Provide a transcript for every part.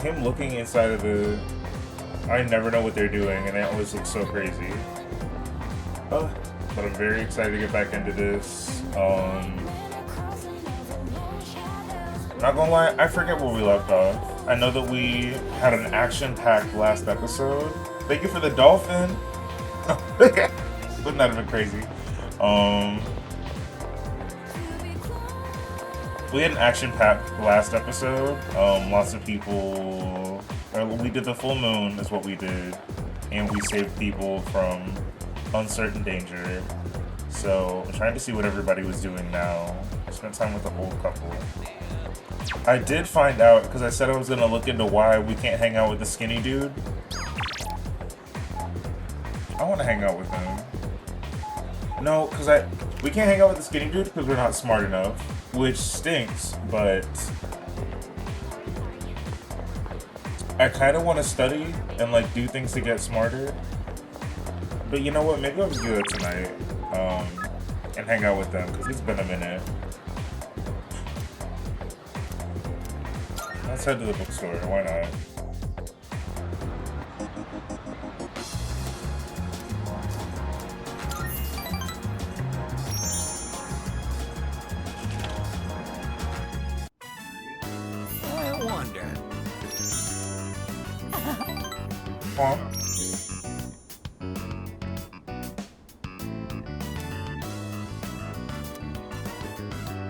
him looking inside of the... I never know what they're doing, and it always looks so crazy. But I'm very excited to get back into this. Not gonna lie, I forget where we left off. I know that we had an action-packed last episode. Thank you for the dolphin. Wouldn't that have been crazy? We had an action-packed last episode. Lots of people... we did the full moon is what we did. And we saved people from uncertain danger. So I'm trying to see what everybody was doing now. I spent time with the whole couple. I did find out, because I said I was going to look into why we can't hang out with the skinny dude. I want to hang out with him. No, because we can't hang out with the skinny dude because we're not smart enough. Which stinks, but I kind of want to study and like do things to get smarter. But you know what? Maybe I'll just do that tonight and hang out with them because it's been a minute. Let's head to the bookstore. Why not?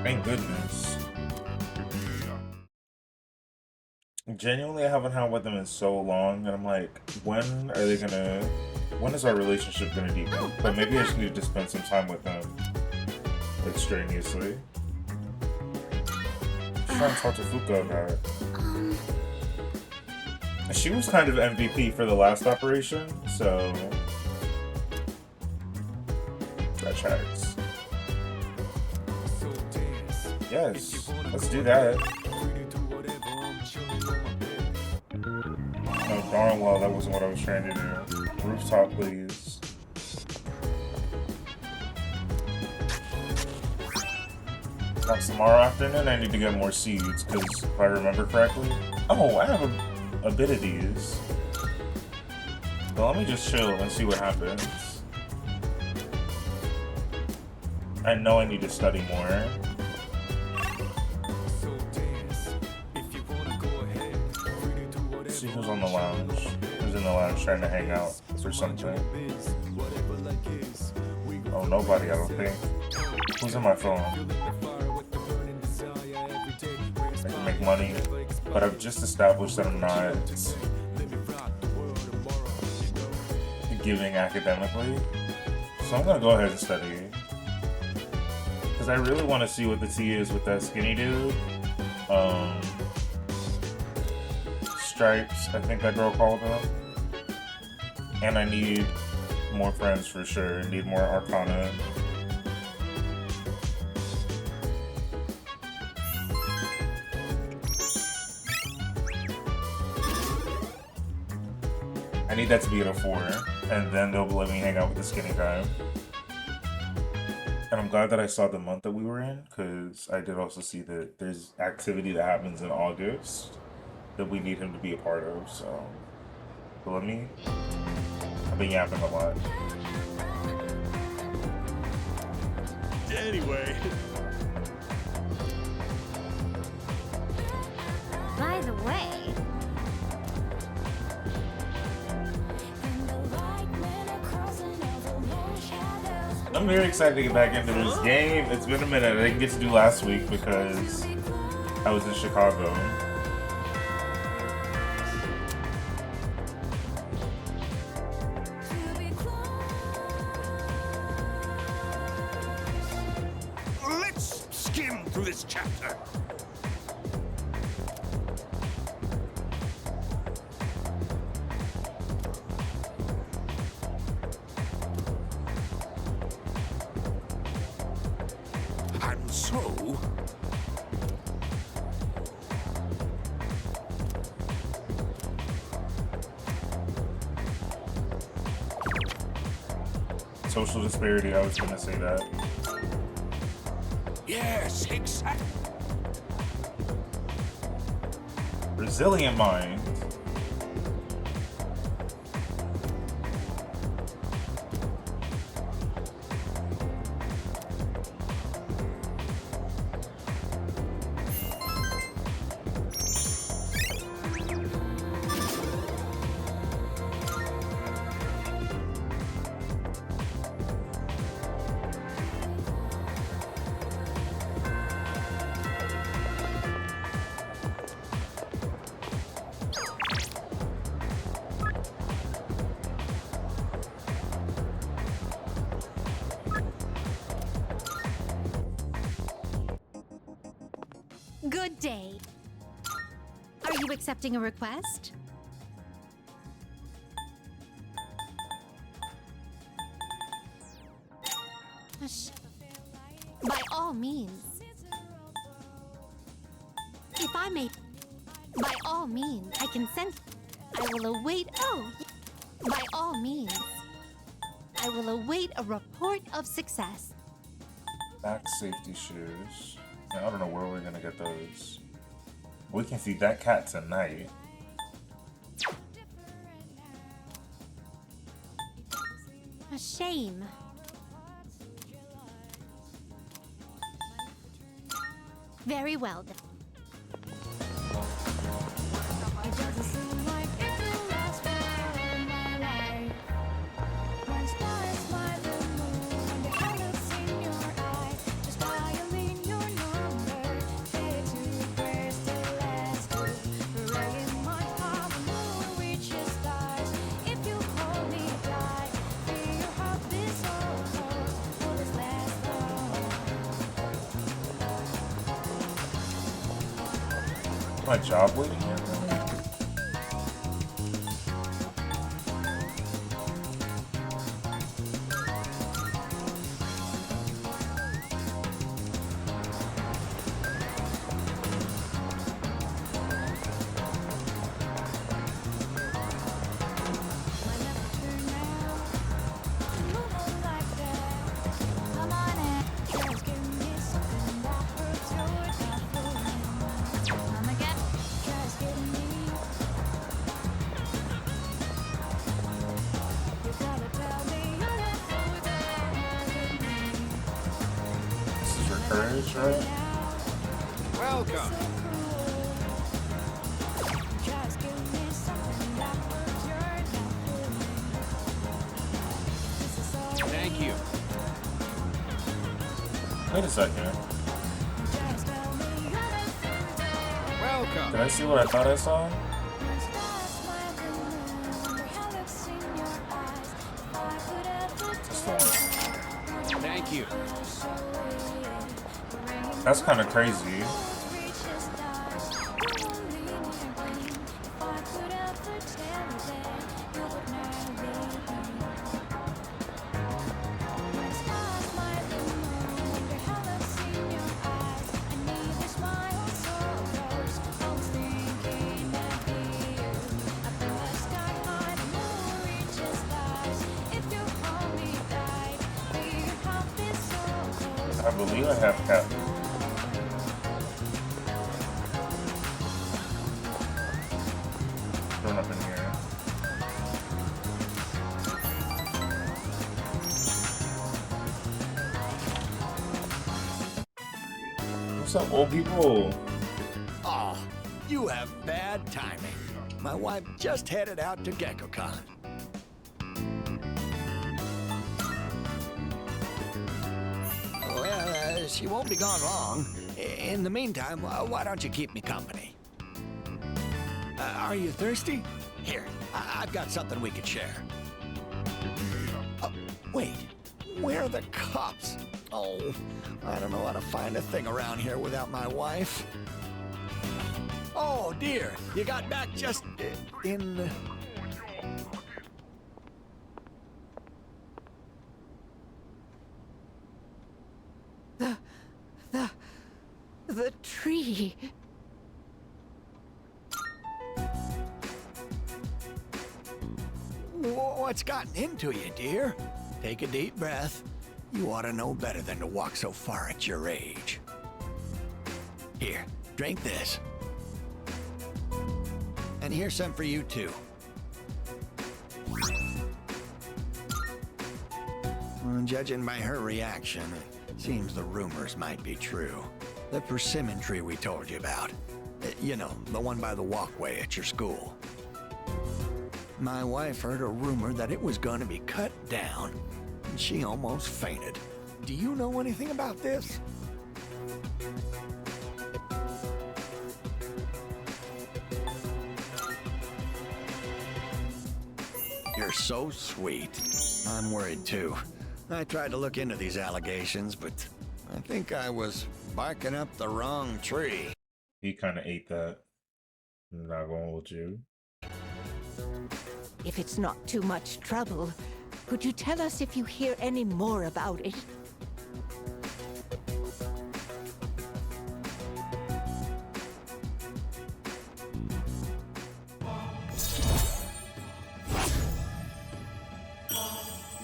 Thank goodness. Genuinely, I haven't hung out with them in so long, and I'm like, when is our relationship gonna deepen? But maybe I just need to spend some time with them extraneously. I'm trying to talk to Fuka about it. She was kind of MVP for the last operation, so that tracks. Yes, let's do that. No, darn well, that wasn't what I was trying to do. Rooftop, please. Now, tomorrow afternoon, I need to get more seeds, because if I remember correctly... Oh, I have a bit of these. But let me just chill and see what happens. I know I need to study more. See who's on the lounge. Who's in the lounge trying to hang out or something. Oh, nobody, I don't think. Who's on my phone? I can make money, but I've just established that I'm not giving academically. So I'm gonna go ahead and study. Because I really want to see what the tea is with that skinny dude. Stripes, I think that girl called him. And I need more friends for sure. I need more Arcana. I need that to be at a 4, and then they'll let me hang out with the skinny guy. And I'm glad that I saw the month that we were in, because I did also see that there's activity that happens in August that we need him to be a part of, so... But let me... I've been yapping a lot. Anyway... By the way... I'm very excited to get back into this game. It's been a minute. I didn't get to do last week because I was in Chicago. Let's skim through this chapter. And so... Social disparity, I was gonna say that. Yes, exactly. Resilient mind. Good day. Are you accepting a request? By all means. If I may... By all means, I consent. I will await... Oh! By all means. I will await a report of success. Back safety shoes. I don't know where we're gonna get those. We can feed that cat tonight. A shame. Very well then. It doesn't seem like it will last forever, my life. When stars smile the moon, the colors in your eye, just dialing your number, fade to press the last two. Praying my heart will reach the stars. If you hold me tight, feel your heart beat so close. Will this last long? My job waiting here? My left turn now, move on like that. Come on in, just give me something that hurts your feeling. Come again, just give me. You gotta tell me you're not through there with me. This is your courage, right? Welcome. Just give me something that hurts your feeling. This is all. Thank you. Wait a second. Just tell me you're not through there. Welcome. Did I see what I thought I saw? When stars smile the moon, the hell looks in your eyes. If I could ever Just the one. Thank you. That's kind of crazy. reach the stars, you won't leave me alone. If I could ever tell you that you would never leave me. When stars smile the moon, the hell looks in your eyes. I need your smile so close. I was thinking of you. Up in the sky high, the moon reaches stars. If you hold me tight, feel your heart beat so close. I believe I have cat. Thrown up in here. What's up, old people? Oh, you have bad timing. My wife just headed out to GeckoCon. Well, she won't be gone long. In the meantime, why don't you keep me company? Are you thirsty? Here, I've got something we could share. Oh, wait, where are the cops? Oh, I don't know how to find a thing around here without my wife. Oh dear, you got back just in. The tree. What's gotten into you, dear? Take a deep breath. You ought to know better than to walk so far at your age. Here, drink this. And here's some for you, too. Judging by her reaction, it seems the rumors might be true. The persimmon tree we told you about. You know, the one by the walkway at your school. My wife heard a rumor that it was going to be cut down, and she almost fainted. Do you know anything about this? You're so sweet. I'm worried too. I tried to look into these allegations, but I think I was barking up the wrong tree. He kind of ate that. I'm not gonna hold you. If it's not too much trouble, could you tell us if you hear any more about it?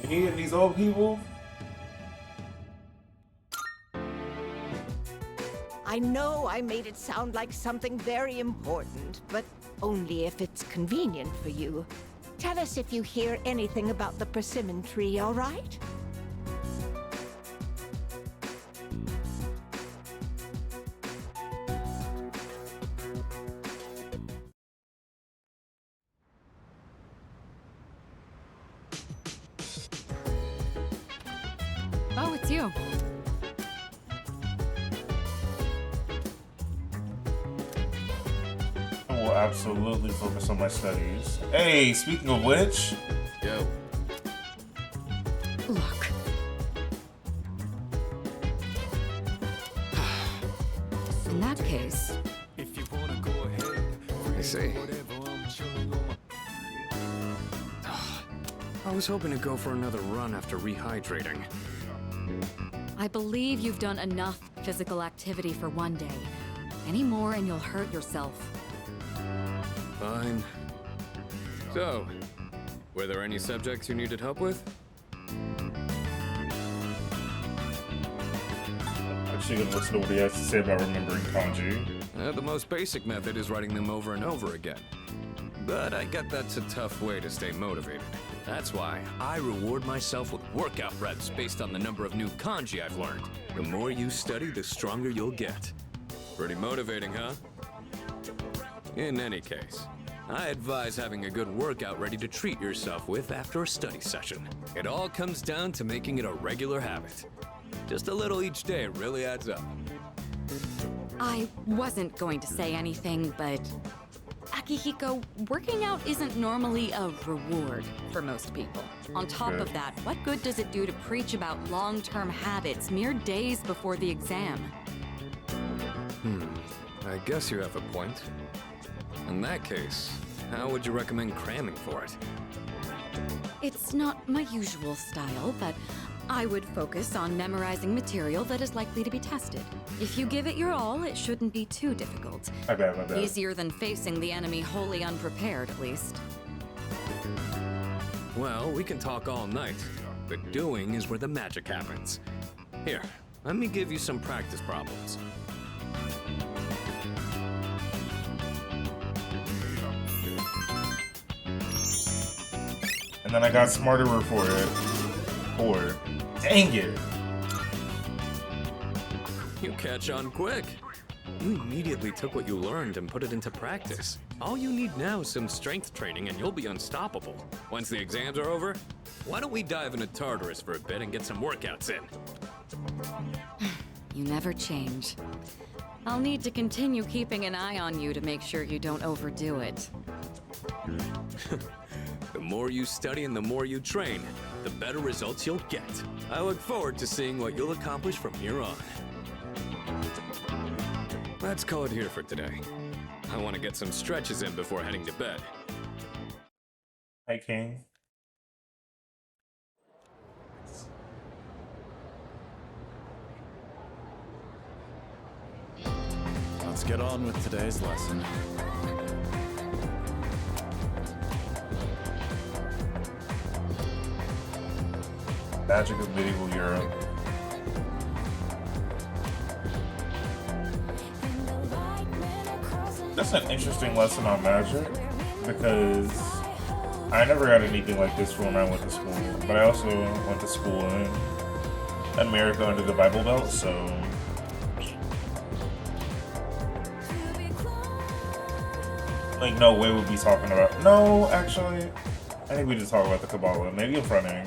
Me and these old people? I know I made it sound like something very important, but only if it's convenient for you. Tell us if you hear anything about the persimmon tree, all right? Oh, it's you. I will absolutely focus on my studies. Hey, speaking of which, Yo. Look. In that case, I see. I was hoping to go for another run after rehydrating. I believe you've done enough physical activity for one day. Any more and you'll hurt yourself. Fine. So, were there any subjects you needed help with? actually gonna listen to what he has to say about remembering kanji. The most basic method is writing them over and over again. But I get that's a tough way to stay motivated. That's why I reward myself with workout reps based on the number of new kanji I've learned. The more you study, the stronger you'll get. Pretty motivating, huh? In any case, I advise having a good workout ready to treat yourself with after a study session. It all comes down to making it a regular habit. Just a little each day really adds up. I wasn't going to say anything, but Akihiko, working out isn't normally a reward for most people. On top of that, what good does it do to preach about long-term habits mere days before the exam? I guess you have a point. In that case, how would you recommend cramming for it? It's not my usual style, but I would focus on memorizing material that is likely to be tested. If you give it your all, it shouldn't be too difficult. My bad. Easier than facing the enemy wholly unprepared, at least. Well, we can talk all night, but doing is where the magic happens. Here, let me give you some practice problems. And then I got smarter for it. Dang it. You catch on quick. You immediately took what you learned and put it into practice. All you need now is some strength training and you'll be unstoppable. Once the exams are over, why don't we dive into Tartarus for a bit and get some workouts in? You never change. I'll need to continue keeping an eye on you to make sure you don't overdo it. The more you study and the more you train, the better results you'll get. I look forward to seeing what you'll accomplish from here on. Let's call it here for today. I want to get some stretches in before heading to bed. Hi, King. Let's get on with today's lesson. Magic of medieval Europe. That's an interesting lesson on magic because I never got anything like this when I went to school, but I also went to school in America under the Bible Belt, so like no way we'd be talking about. No, actually, I think we just talk about the Kabbalah, maybe in fronting.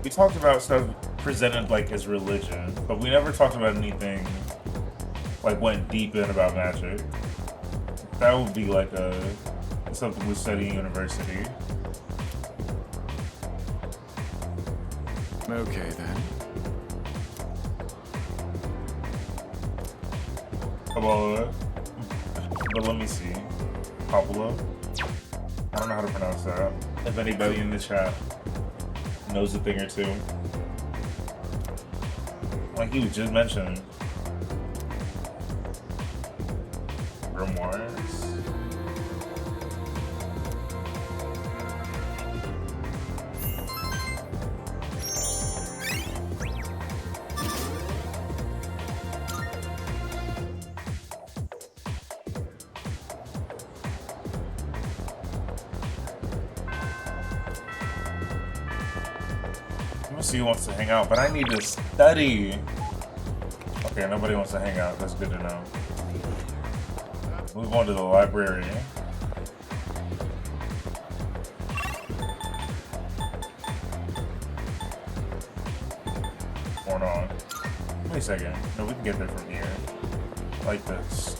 We talked about stuff presented like as religion, but we never talked about anything like went deep in about magic. That would be like something we study in university. Okay then. Kabbalah. But let me see. Kabbalah. I don't know how to pronounce that. If anybody in the chat knows a thing or two. Like you just mentioned. Grimoires. He wants to hang out, but I need to study. Okay, nobody wants to hang out. That's good to know. Move on to the library. Hold on. Wait a second. No, we can get there from here. Like this.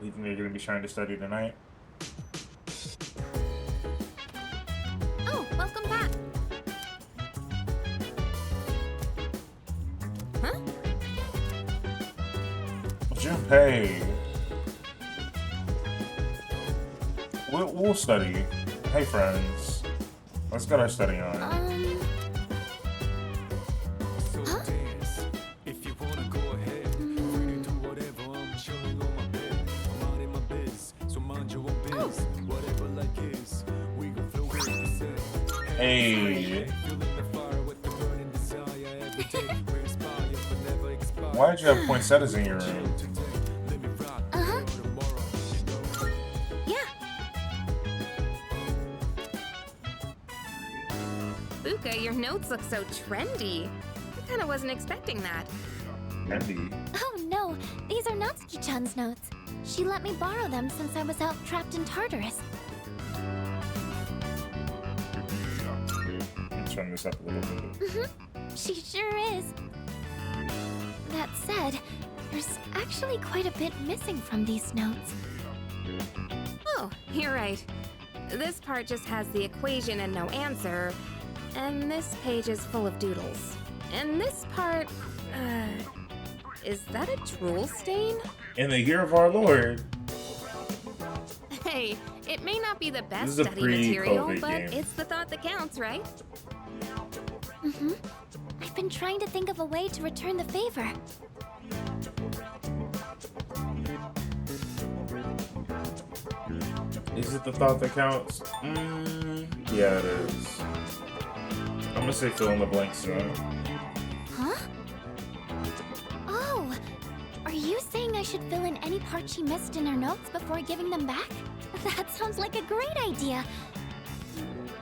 You think you're going to be trying to study tonight? Oh, welcome back. Huh? Junpei. We'll study. Hey, friends. Let's get our study on. Hey. Why did you have poinsettias in your room? Uh-huh. Yeah. Buka, your notes look so trendy. I kinda wasn't expecting that. Trendy? Oh no, these are Natsuki-chan's notes. She let me borrow them since I was out trapped in Tartarus. Turn this up a little bit. Mm-hmm. She sure is. That said, there's actually quite a bit missing from these notes. Oh, you're right. This part just has the equation and no answer, and this page is full of doodles. And this part, is that a drool stain? In the year of our Lord. Hey, it may not be the best This is a study material, pre-COVID but game. it's the thought that counts, right? Mm-hmm. I've been trying to think of a way to return the favor. Is it the thought that counts? Yeah, it is. I'm gonna say fill in the blanks, though. Huh? Oh, are you saying I should fill in any part she missed in her notes before giving them back? That sounds like a great idea.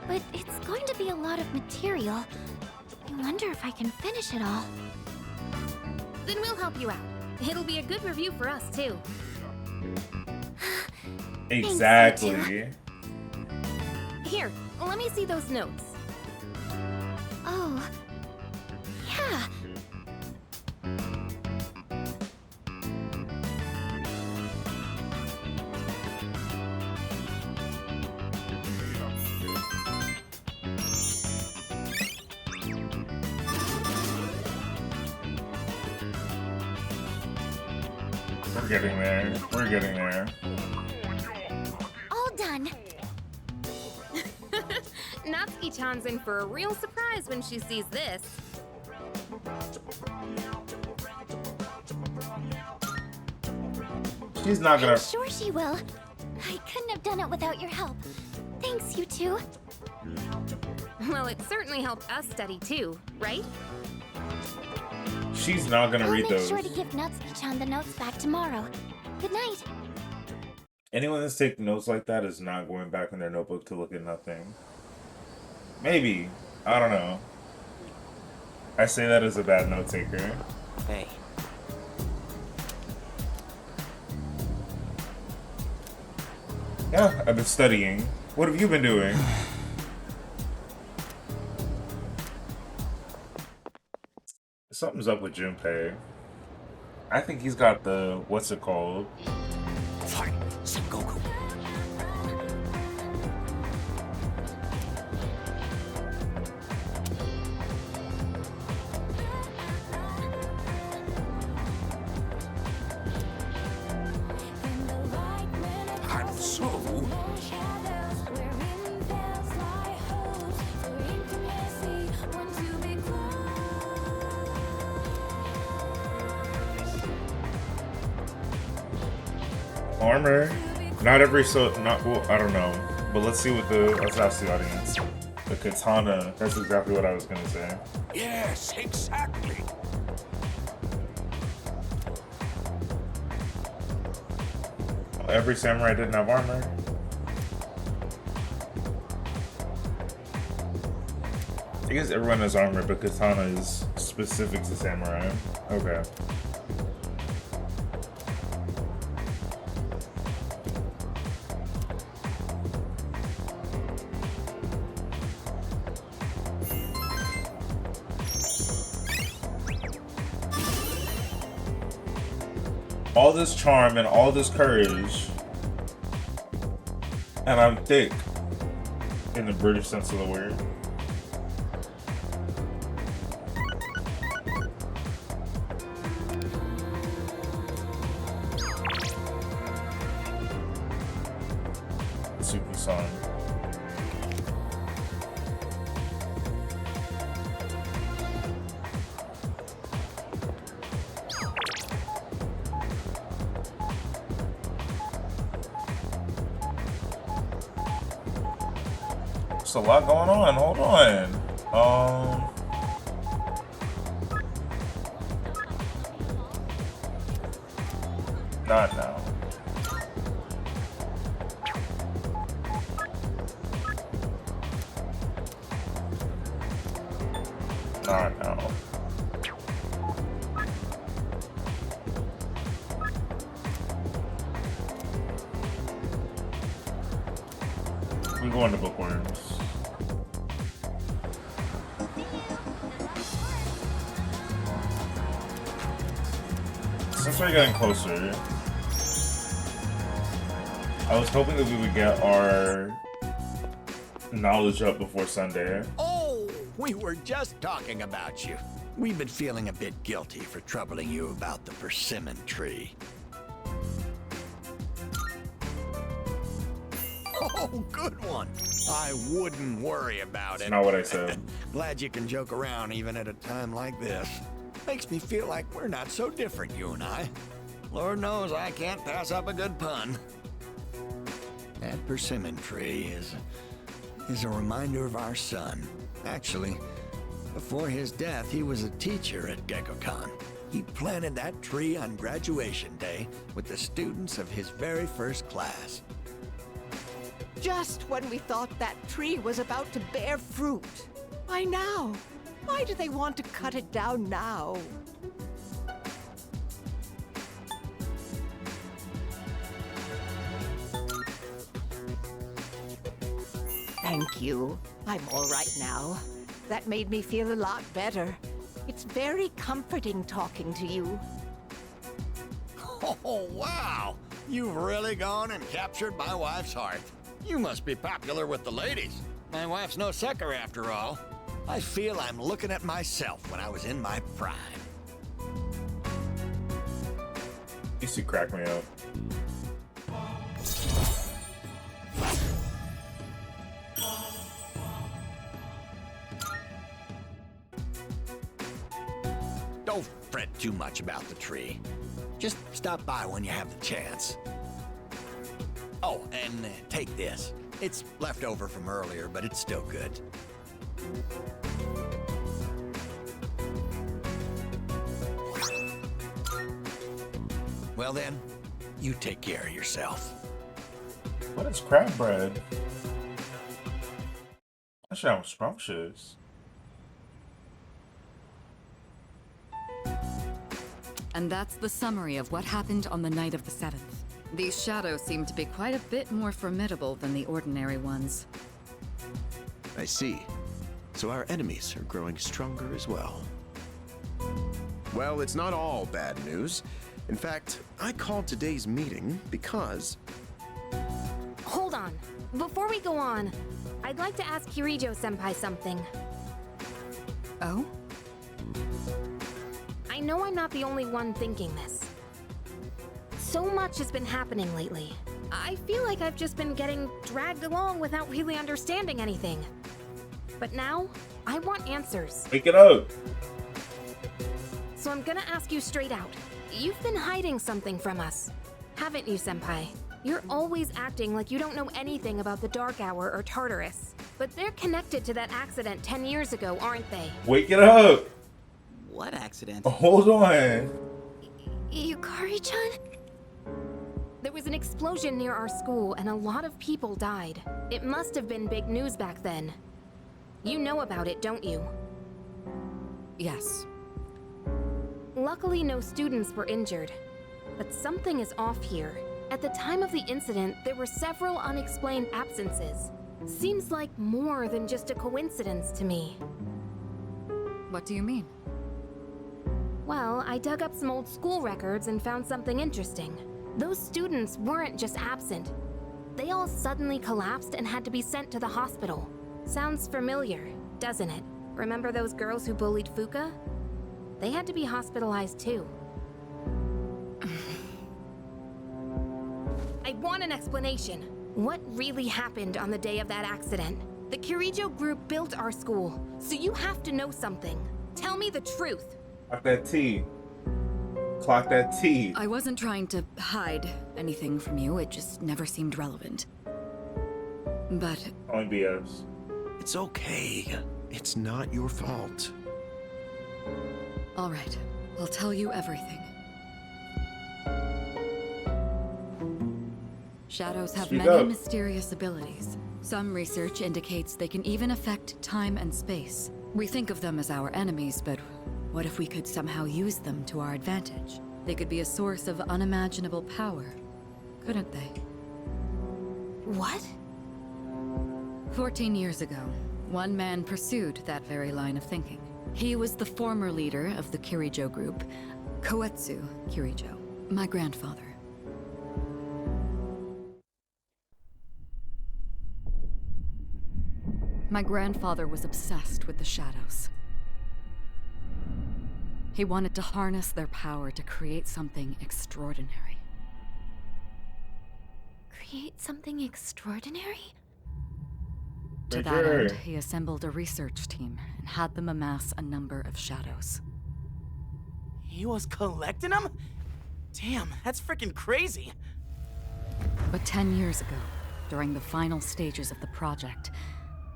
But it's going to be a lot of material. I wonder if I can finish it all. Then we'll help you out. It'll be a good review for us, too. Exactly. Here, let me see those notes. Oh, yeah. We're getting there. We're getting there. All done. Natsuki-chan's in for a real surprise when she sees this. She's not gonna. I'm sure she will. I couldn't have done it without your help. Thanks, you two. Well, it certainly helped us study too, right? She's not gonna I'll read make those. sure to give Natsuki-chan the notes back tomorrow. Good night. Anyone that's taking notes like that is not going back in their notebook to look at nothing. Maybe. I don't know. I say that as a bad note taker. Hey, Yeah, I've been studying. What have you been doing? Something's up with Junpei. I think he's got the, what's it called? Fight, Sengoku. I'm so. Armor. Not every not well, I don't know. But let's see what let's ask the audience. The katana. That's exactly what I was gonna say. Yes, exactly. Every samurai didn't have armor. I guess everyone has armor, but katana is specific to samurai. Okay. All this charm and all this courage, and I'm thick in the British sense of the word. Super song. There's a lot going on. Hold on. Not now. Not now. We're going to bookworms. Since we're getting closer, I was hoping that we would get our knowledge up before Sunday. Oh, we were just talking about you. We've been feeling a bit guilty for troubling you about the persimmon tree. Oh, good one. I wouldn't worry about That's it. not what I said. Glad you can joke around even at a time like this. Makes me feel like we're not so different, you and I. Lord knows I can't pass up a good pun. That persimmon tree is a reminder of our son. Actually, before his death, he was a teacher at Gekkoukan. He planted that tree on graduation day with the students of his very first class. Just when we thought that tree was about to bear fruit. Why now? Why do they want to cut it down now? Thank you. I'm all right now. That made me feel a lot better. It's very comforting talking to you. Oh, wow! You've really gone and captured my wife's heart. You must be popular with the ladies. My wife's no sucker after all. I feel I'm looking at myself when I was in my prime. Used to crack me up. Don't fret too much about the tree. Just stop by when you have the chance. Oh, and take this. It's left over from earlier, but it's still good. Well then, you take care of yourself. What is crab bread? That sounds scrumptious. And that's the summary of what happened on the night of the 7th. These shadows seem to be quite a bit more formidable than the ordinary ones. I see. So our enemies are growing stronger as well. Well, it's not all bad news. In fact, I called today's meeting because... Hold on. Before we go on, I'd like to ask Kirijo-senpai something. Oh? I know I'm not the only one thinking this. So much has been happening lately. I feel like I've just been getting dragged along without really understanding anything. But now, I want answers. Wake it up! So I'm gonna ask you straight out. You've been hiding something from us, haven't you, Senpai? You're always acting like you don't know anything about the Dark Hour or Tartarus. But they're connected to that accident 10 years ago, aren't they? Wake it up! What accident? Hold on. Yukari-chan? There was an explosion near our school and a lot of people died. It must have been big news back then. You know about it, don't you? Yes. Luckily, no students were injured. But something is off here. At the time of the incident, there were several unexplained absences. Seems like more than just a coincidence to me. What do you mean? Well, I dug up some old school records and found something interesting. Those students weren't just absent. They all suddenly collapsed and had to be sent to the hospital. Sounds familiar, doesn't it? Remember those girls who bullied Fuka? They had to be hospitalized too. I want an explanation. What really happened on the day of that accident? The Kirijo group built our school, so you have to know something. Tell me the truth. Clock that T. Clock that T. I wasn't trying to hide anything from you, it just never seemed relevant. But Only BS. It's okay. It's not your fault. all right, I'll tell you everything. Shadows have Speak many up. mysterious abilities. Some research indicates they can even affect time and space. We think of them as our enemies, but what if we could somehow use them to our advantage? They could be a source of unimaginable power, couldn't they? What? 14 years ago, one man pursued that very line of thinking. He was the former leader of the Kirijo group, Koetsu Kirijo, my grandfather. My grandfather was obsessed with the shadows. He wanted to harness their power to create something extraordinary. Create something extraordinary? To that end, he assembled a research team and had them amass a number of shadows. He was collecting them? Damn, that's freaking crazy. But 10 years ago, during the final stages of the project,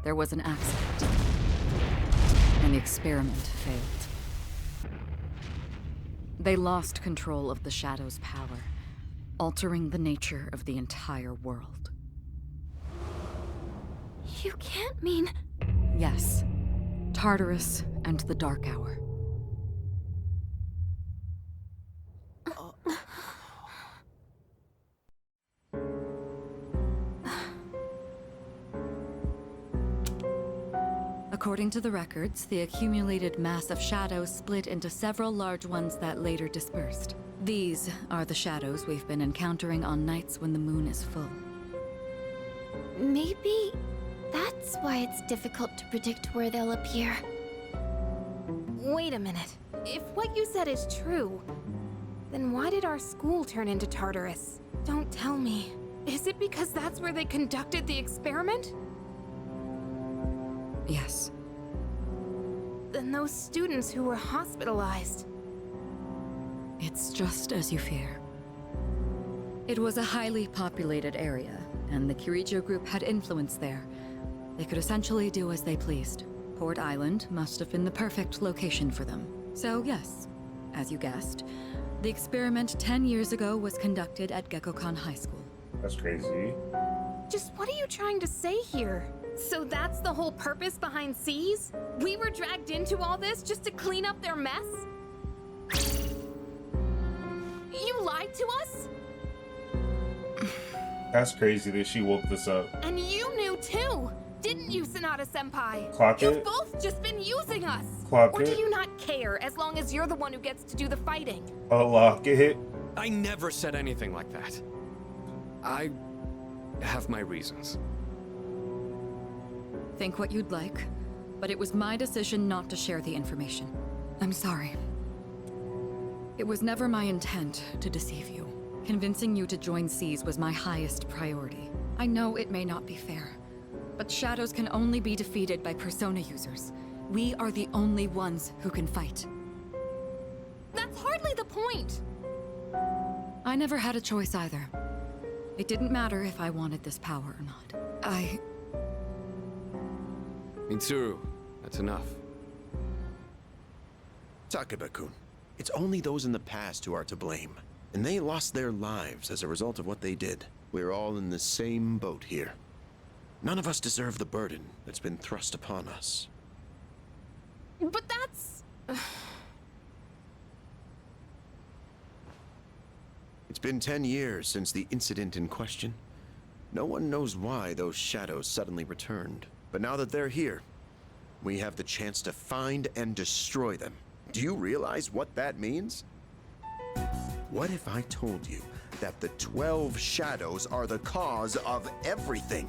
there was an accident, and the experiment failed. They lost control of the Shadow's power, altering the nature of the entire world. You can't mean... Yes, Tartarus and the Dark Hour. According to the records, the accumulated mass of shadows split into several large ones that later dispersed. These are the shadows we've been encountering on nights when the moon is full. Maybe that's why it's difficult to predict where they'll appear. Wait a minute. If what you said is true, then why did our school turn into Tartarus? Don't tell me. Is it because that's where they conducted the experiment? Yes. Then those students who were hospitalized... It's just as you fear. It was a highly populated area, and the Kirijo group had influence there. They could essentially do as they pleased. Port Island must have been the perfect location for them. So yes, as you guessed, the experiment 10 years ago was conducted at Gekkoukan High School. That's crazy. Just what are you trying to say here? So that's the whole purpose behind C's? We were dragged into all this just to clean up their mess? You lied to us? That's crazy that she woke this up. And you knew too, didn't you, Sonata-senpai? Clock You've it. both just been using us. Clock Or do it. you not care as long as you're the one who gets to do the fighting? Lock it. I never said anything like that. I have my reasons. Think what you'd like, but it was my decision not to share the information. I'm sorry. It was never my intent to deceive you. Convincing you to join SEAS was my highest priority. I know it may not be fair, but shadows can only be defeated by Persona users. We are the only ones who can fight. That's hardly the point. I never had a choice either. It didn't matter if I wanted this power or not. Mitsuru, that's enough. Takeba-kun, it's only those in the past who are to blame. And they lost their lives as a result of what they did. We're all in the same boat here. None of us deserve the burden that's been thrust upon us. But that's... It's been 10 years since the incident in question. No one knows why those shadows suddenly returned. But now that they're here, we have the chance to find and destroy them. Do you realize what that means? What if I told you that the 12 shadows are the cause of everything?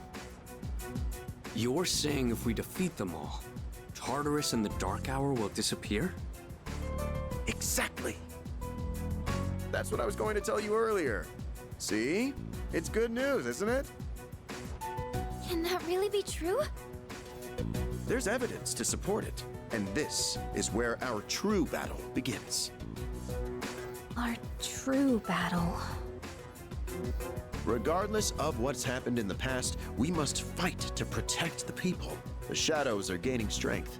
You're saying if we defeat them all, Tartarus and the Dark Hour will disappear? Exactly. That's what I was going to tell you earlier. See? It's good news, isn't it? Can that really be true? There's evidence to support it. And this is where our true battle begins. Our true battle. Regardless of what's happened in the past, we must fight to protect the people. The shadows are gaining strength.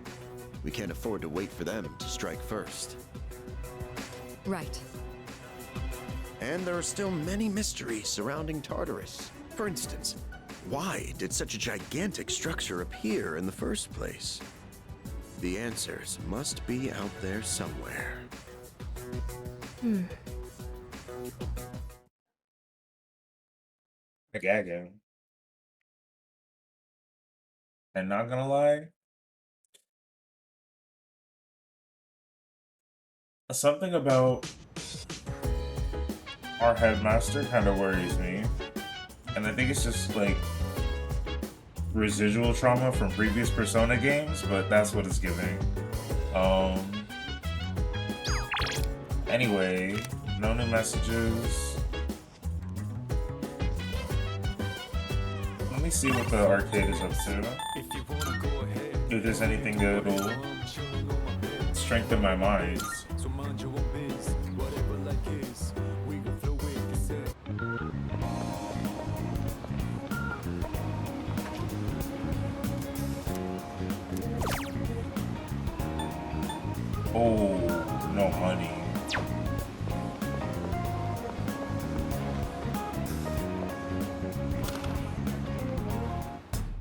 We can't afford to wait for them to strike first. Right. And there are still many mysteries surrounding Tartarus. For instance, why did such a gigantic structure appear in the first place? The answers must be out there somewhere. Gagging. And not gonna lie, something about our headmaster kind of worries me. And I think it's just like residual trauma from previous Persona games, but that's what it's giving. Anyway, no new messages. Let me see what the arcade is up to. If there's anything that'll strengthen my mind. Oh, no money.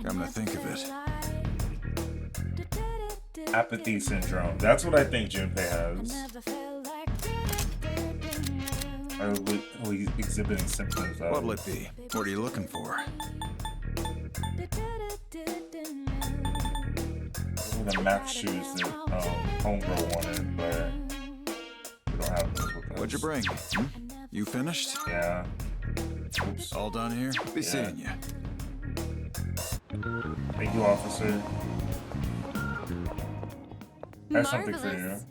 Come to think of it. Apathy syndrome. That's what I think Junpei has. Or he's exhibiting symptoms of. What'll it be? What are you looking for? The Max shoes that Homegirl wanted, but we don't have those with us. What'd you bring? You finished? Yeah. Oops. All done here? Be seeing you. Thank you, officer. I have something for you. Marvelous.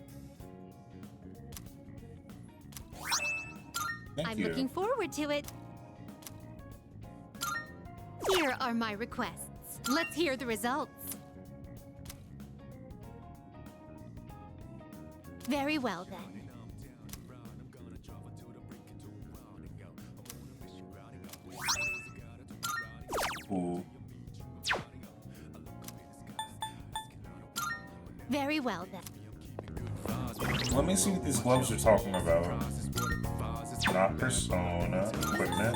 Thank I'm you. looking forward to it. Here are my requests. Let's hear the results. Very well, then. Ooh. Very well, then. Let me see what these gloves are talking about. Not Persona equipment.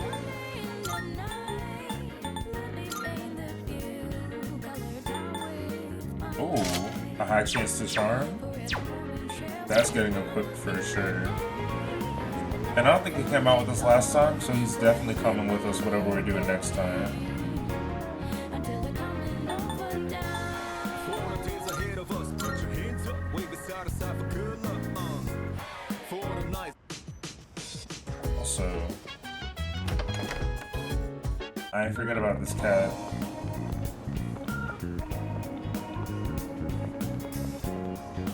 Ooh, a high chance to charm. That's getting equipped for sure. And I don't think he came out with us last time, so he's definitely coming with us whatever we're doing next time. Also, I ain't forget about this cat.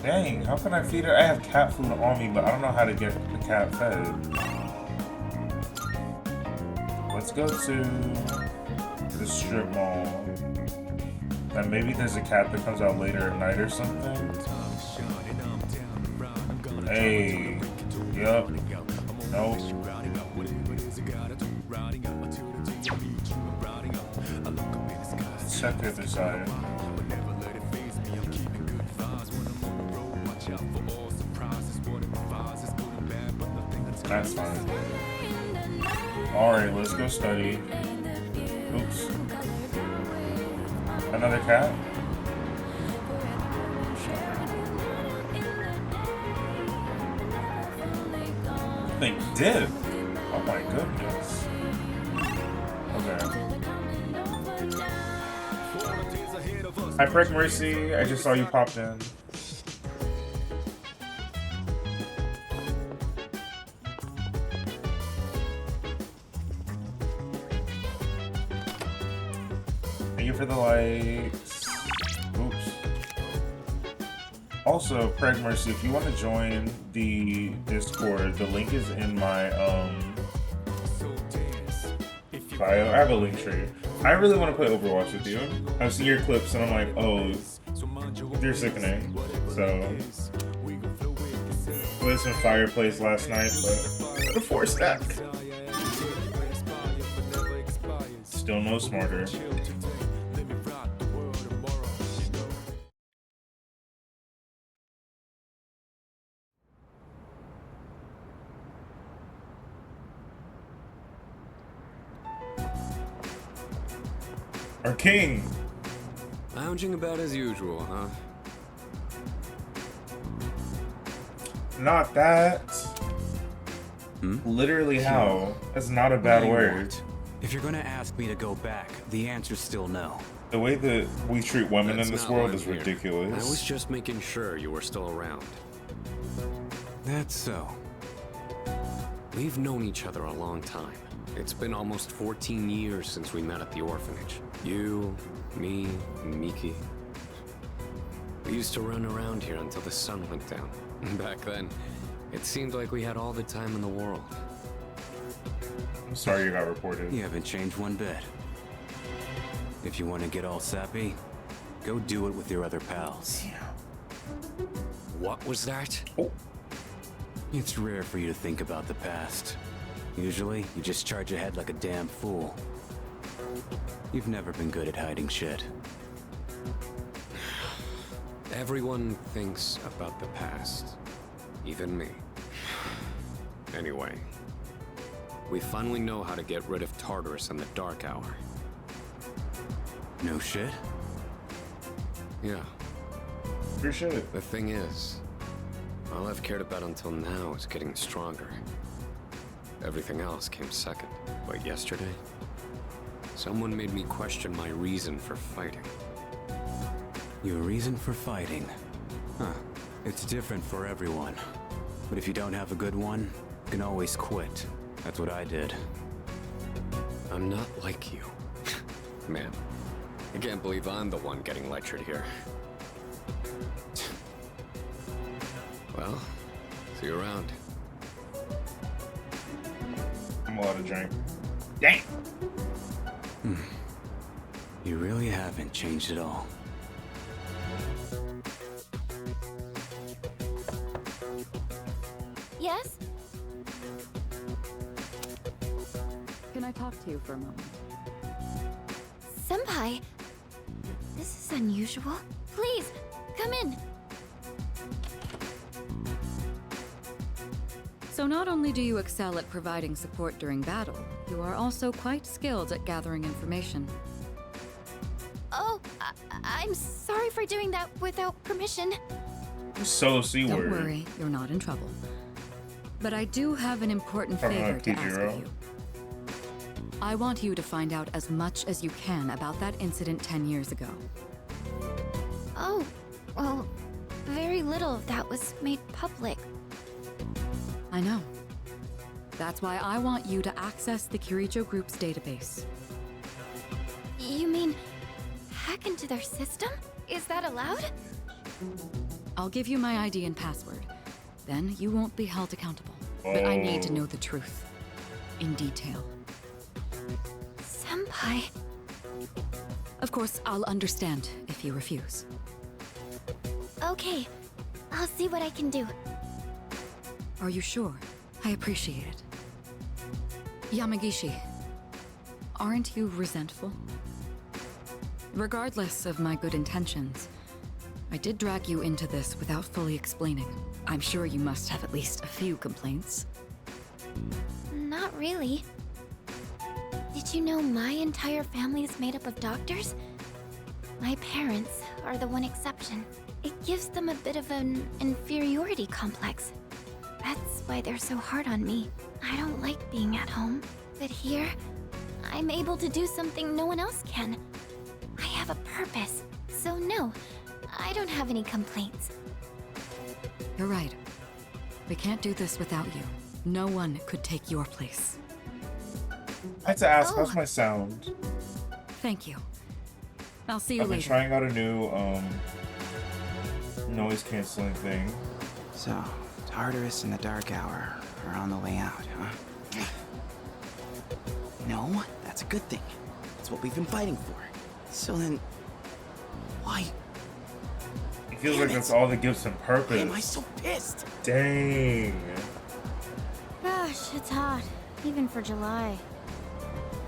Dang, how can I feed her? I have cat food on me, but I don't know how to get the cat fed. Let's go to the strip mall. And maybe there's a cat that comes out later at night or something. Hey, yup. Nope. Let's check the other side. That's fine. Alright, let's go study. Oops. Another cat? They did! Oh my goodness. Okay. Hi, Prick Mercy. I just saw you popped in. Thank you for the likes. Oops. Also, Craig Mercy, if you want to join the Discord, the link is in my bio. I have a link tree. I really want to play Overwatch with you. I've seen your clips and I'm like, oh, you're sickening. So, played some Fireplace last night, but a 4-stack. Still no smarter. Our king! Lounging about as usual, huh? Not that. Literally how? That's not a bad word. If you're gonna ask me to go back, the answer's still no. The way that we treat women in this not world why is I'm here. ridiculous. I was just making sure you were still around. That's so. We've known each other a long time. It's been almost 14 years since we met at the orphanage. You, me, and Miki. We used to run around here until the sun went down. Back then, it seemed like we had all the time in the world. I'm sorry you got reported. You haven't changed one bit. If you want to get all sappy, go do it with your other pals. What was that? Oh. It's rare for you to think about the past. Usually, you just charge ahead like a damn fool. You've never been good at hiding shit. Everyone thinks about the past. Even me. Anyway, we finally know how to get rid of Tartarus in the Dark Hour. No shit? Yeah. For sure. The thing is, all I've cared about until now is getting stronger. Everything else came second. But yesterday, someone made me question my reason for fighting. Your reason for fighting? Huh. It's different for everyone. But if you don't have a good one, you can always quit. That's what I did. I'm not like you. Man, I can't believe I'm the one getting lectured here. Well, see you around. I'm allowed to drink. Dang! You really haven't changed at all. Yes? Can I talk to you for a moment? Senpai, this is unusual. Please, come in. So not only do you excel at providing support during battle, you are also quite skilled at gathering information. Oh, I'm sorry for doing that without permission. So C Don't word. worry, you're not in trouble. But I do have an important Talking favor about to ask Kijiro. of you. I want you to find out as much as you can about that incident 10 years ago. Oh, well, very little of that was made public. I know. That's why I want you to access the Kirijo Group's database. You mean hack into their system? Is that allowed? I'll give you my ID and password. Then you won't be held accountable. But I need to know the truth. In detail. Senpai. Of course, I'll understand if you refuse. Okay, I'll see what I can do. Are you sure? I appreciate it. Yamagishi, aren't you resentful? Regardless of my good intentions, I did drag you into this without fully explaining. I'm sure you must have at least a few complaints. Not really. Did you know my entire family is made up of doctors? My parents are the one exception. It gives them a bit of an inferiority complex. That's why they're so hard on me. I don't like being at home. But here, I'm able to do something no one else can. I have a purpose. So no, I don't have any complaints. You're right. We can't do this without you. No one could take your place. I had to ask, how's my sound? Thank you. I'll see you I've been later. trying out a new noise canceling thing. So, Tartarus and the Dark Hour are on the way out, huh? No, that's a good thing. That's what we've been fighting for. So then, why? It feels like that's all that gives him purpose. Why am I so pissed? Dang. Gosh, it's hot. Even for July.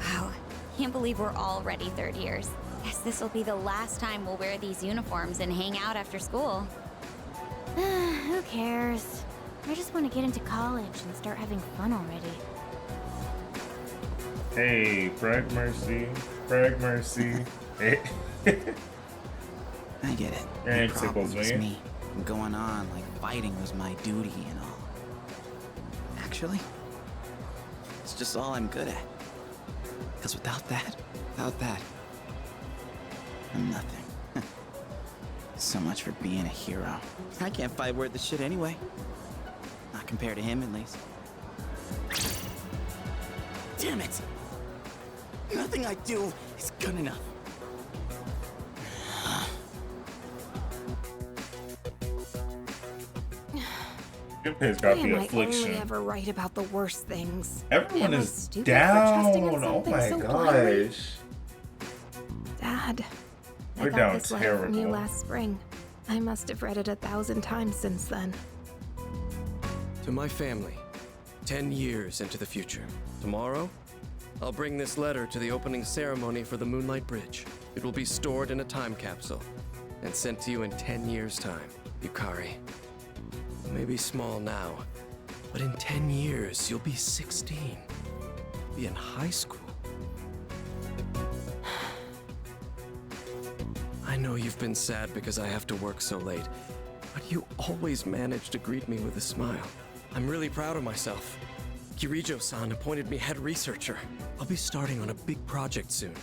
Wow, can't believe we're already third years. Guess this will be the last time we'll wear these uniforms and hang out after school. Who cares? I just want to get into college and start having fun already. Hey, Frag Mercy. Frag Mercy. Hey. I get it. Hey, The problem tickles was me. me. Going on like fighting was my duty and all. Actually, it's just all I'm good at. Because without that, I'm nothing. So much for being a hero. I can't fight worth the shit anyway. Not compared to him, at least. Damn it! Nothing I do is good enough. Gunpei's Why got am the I affliction. only ever right about the worst things? Everyone Am I is stupid down. for trusting in Oh something my so blindly? gosh. Dad, We're I got down this letter from you terrible. last spring. I must have read it 1,000 times since then. To my family, 10 years into the future. Tomorrow, I'll bring this letter to the opening ceremony for the Moonlight Bridge. It will be stored in a time capsule and sent to you in 10 years' time. Yukari, you may be small now, but in 10 years, you'll be 16. Be in high school. I know you've been sad because I have to work so late, but you always manage to greet me with a smile. I'm really proud of myself. Kirijo-san appointed me head researcher. I'll be starting on a big project soon.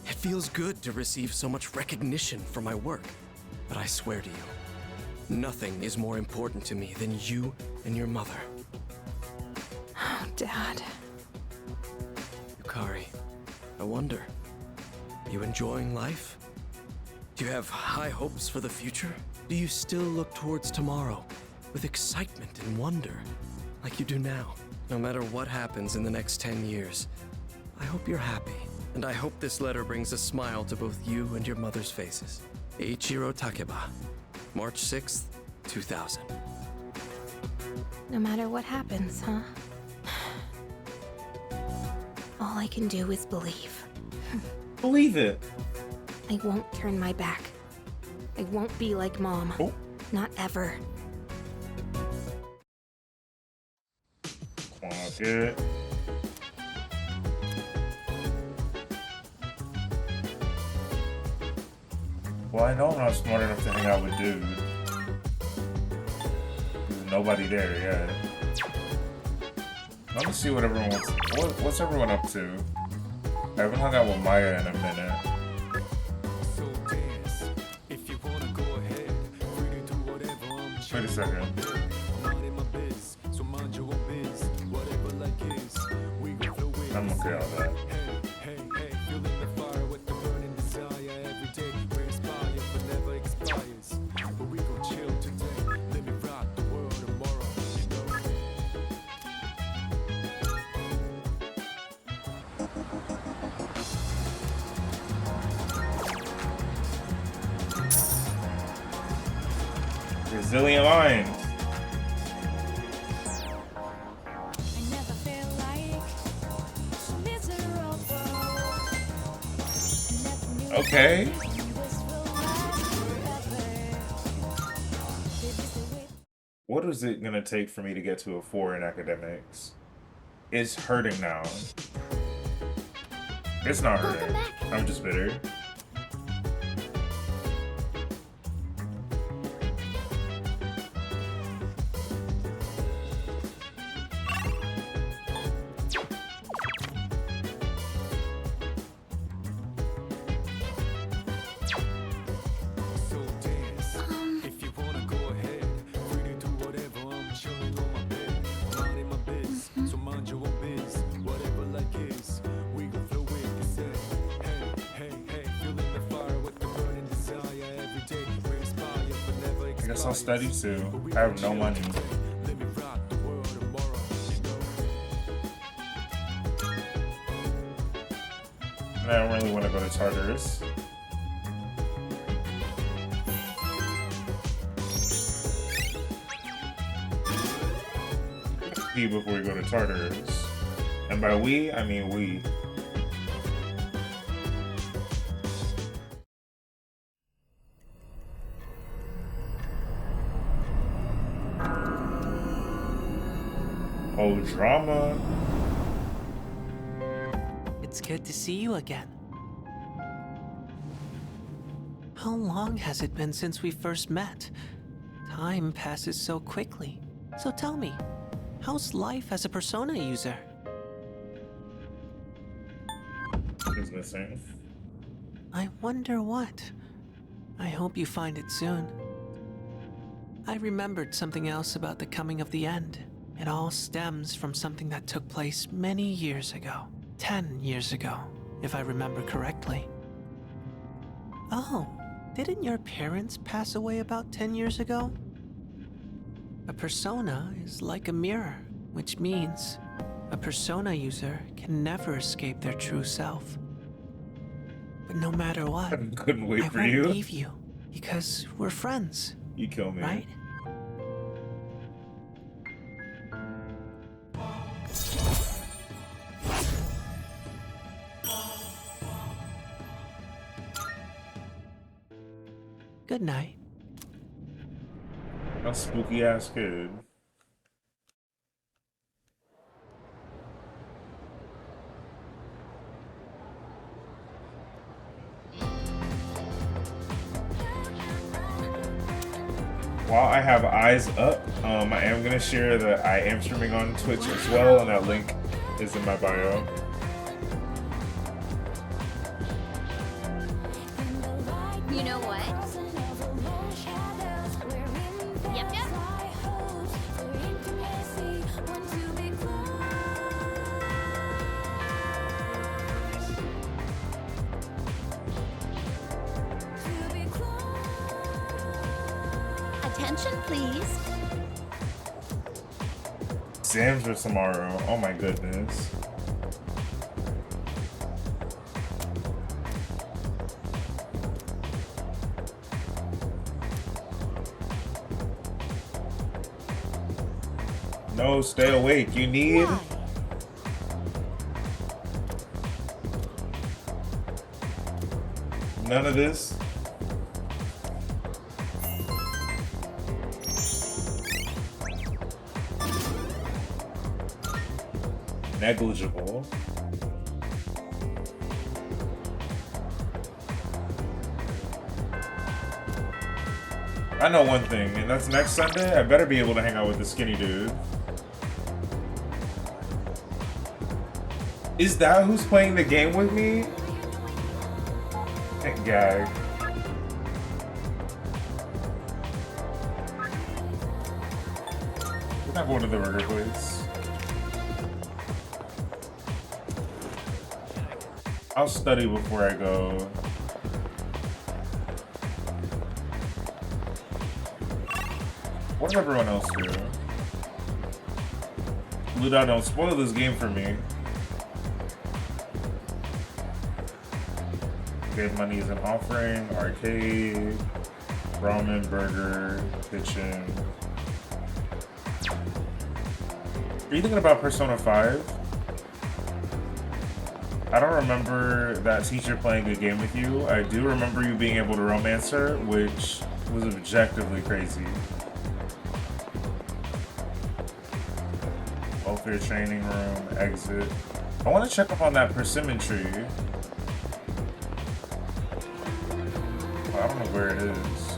It feels good to receive so much recognition for my work, but I swear to you, nothing is more important to me than you and your mother. Oh, Dad. Yukari, I wonder, are you enjoying life? Do you have high hopes for the future? Do you still look towards tomorrow with excitement and wonder, like you do now? No matter what happens in the next 10 years, I hope you're happy, and I hope this letter brings a smile to both you and your mother's faces. Eiichiro Takeba, March 6th, 2000. No matter what happens, huh? All I can do is believe. Believe it. I won't turn my back. I won't be like Mom. Oh. Not ever. Come on, good. Well, I know I'm not smart enough to hang out with dude. There's nobody there yet. Let me see what everyone wants. What's everyone up to? I haven't hung out with Maya in a minute. Wait a second. I'm okay on that. Resilient Minds. Okay. What is it gonna take for me to get to a 4 in academics? It's hurting now. It's not hurting. I'm just bitter. I guess I'll study too. I have no money. And I don't really want to go to Tartarus. Pee before we go to Tartarus. And by we, I mean we. Oh, drama. It's good to see you again. How long has it been since we first met? Time passes so quickly. So tell me, how's life as a Persona user? Who's missing? I wonder what. I hope you find it soon. I remembered something else about the coming of the end. It all stems from something that took place many years ago. 10 years ago, if I remember correctly. Oh, didn't your parents pass away about 10 years ago? A persona is like a mirror, which means a persona user can never escape their true self. But no matter what, I couldn't wait for I you. won't leave you, because we're friends. You kill me. Right? Good night. A spooky ass kid. While I have eyes up, I am gonna share that I am streaming on Twitch as well, and that link is in my bio. You know what? Yep, yep. Attention, please. Exams are tomorrow. Oh my goodness. No, stay awake. You need... None of this. Negligible. I know one thing, and that's next Sunday, I better be able to hang out with the skinny dude. Is that who's playing the game with me? Gag. We're not going to the burger place. I'll study before I go. What does everyone else do? Luda, don't spoil this game for me. Game money is an offering, arcade, ramen, burger, kitchen. Are you thinking about Persona 5? I don't remember that teacher playing a game with you. I do remember you being able to romance her, which was objectively crazy. Welfare training room, exit. I want to check up on that persimmon tree. I don't know where it is.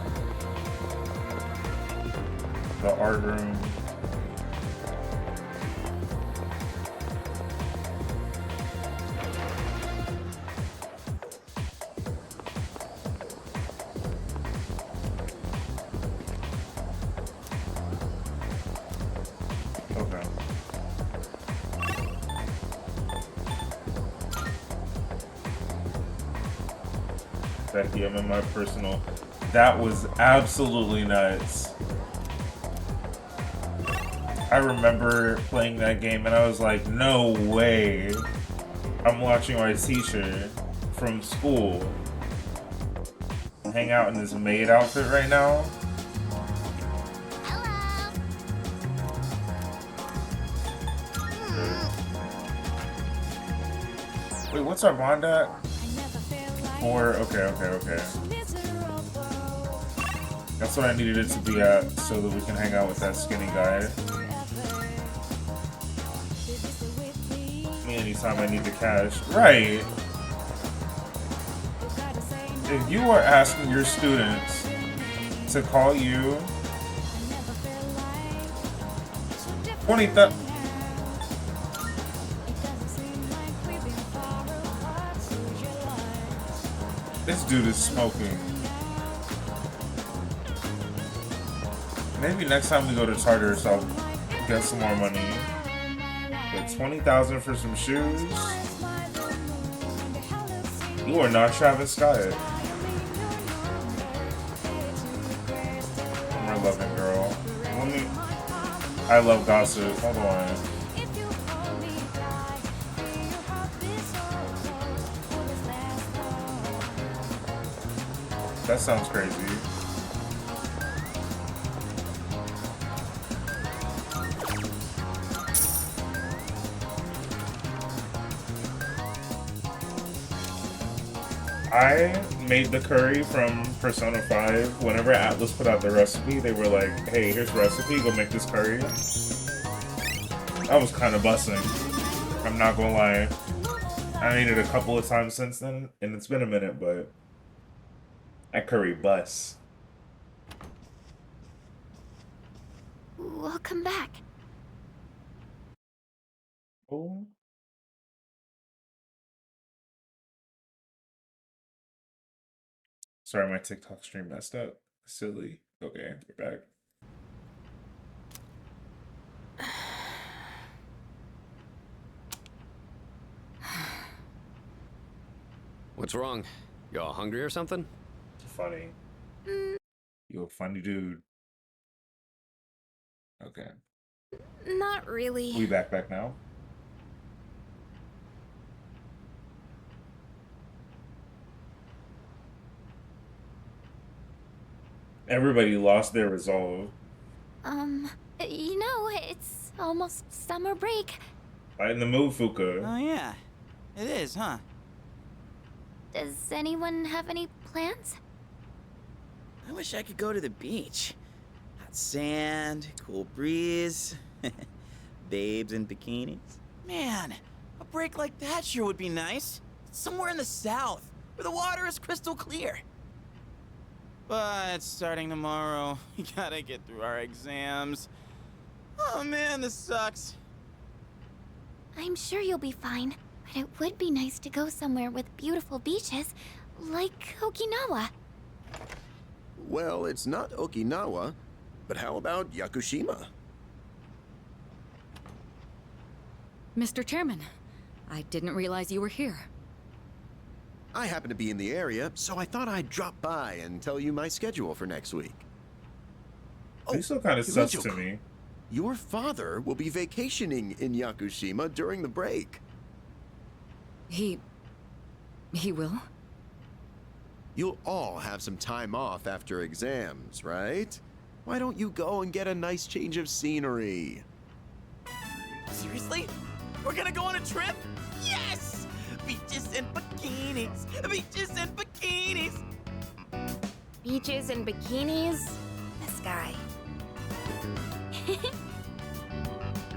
The art room. Okay. Becky, I'm in my personal. That was absolutely nuts. I remember playing that game and I was like, no way. I'm watching my teacher from school hang out in this maid outfit right now. Wait, what's our bond at? 4, okay. That's what I needed it to be at, so that we can hang out with that skinny guy. Anytime I need the cash. Right! If you are asking your students to call you 20,000. This dude is smoking. Maybe next time we go to Tartarus, I'll get some more money. But 20,000 for some shoes? You are not Travis Scott. I'm a loving girl. I love gossip. Hold on. That sounds crazy. I made the curry from Persona 5. Whenever Atlas put out the recipe, they were like, hey, here's the recipe, go make this curry. I was kind of busting. I'm not gonna lie. I made it a couple of times since then, and it's been a minute, but that curry bus. Welcome back. Oh. Sorry, my TikTok stream messed up. Silly. Okay, we're back. What's wrong? You all hungry or something? Funny. You a funny dude. Okay. Not really. We back now? Everybody lost their resolve. You know, it's almost summer break. Right in the mood, Fuka. Oh yeah, it is, huh? Does anyone have any plans? I wish I could go to the beach. Hot sand, cool breeze, babes in bikinis. Man, a break like that sure would be nice. Somewhere in the south, where the water is crystal clear. But starting tomorrow, we gotta get through our exams. Oh man, this sucks. I'm sure you'll be fine. But it would be nice to go somewhere with beautiful beaches, like Okinawa. Well, it's not Okinawa, but how about Yakushima? Mr. Chairman, I didn't realize you were here. I happen to be in the area, so I thought I'd drop by and tell you my schedule for next week. He's still kind of sus to Hirojo-kun, me. Your father will be vacationing in Yakushima during the break. He will? You'll all have some time off after exams, right? Why don't you go and get a nice change of scenery? Seriously? We're gonna go on a trip? Yes! Beaches and bikinis! Beaches and bikinis! Beaches and bikinis? This guy.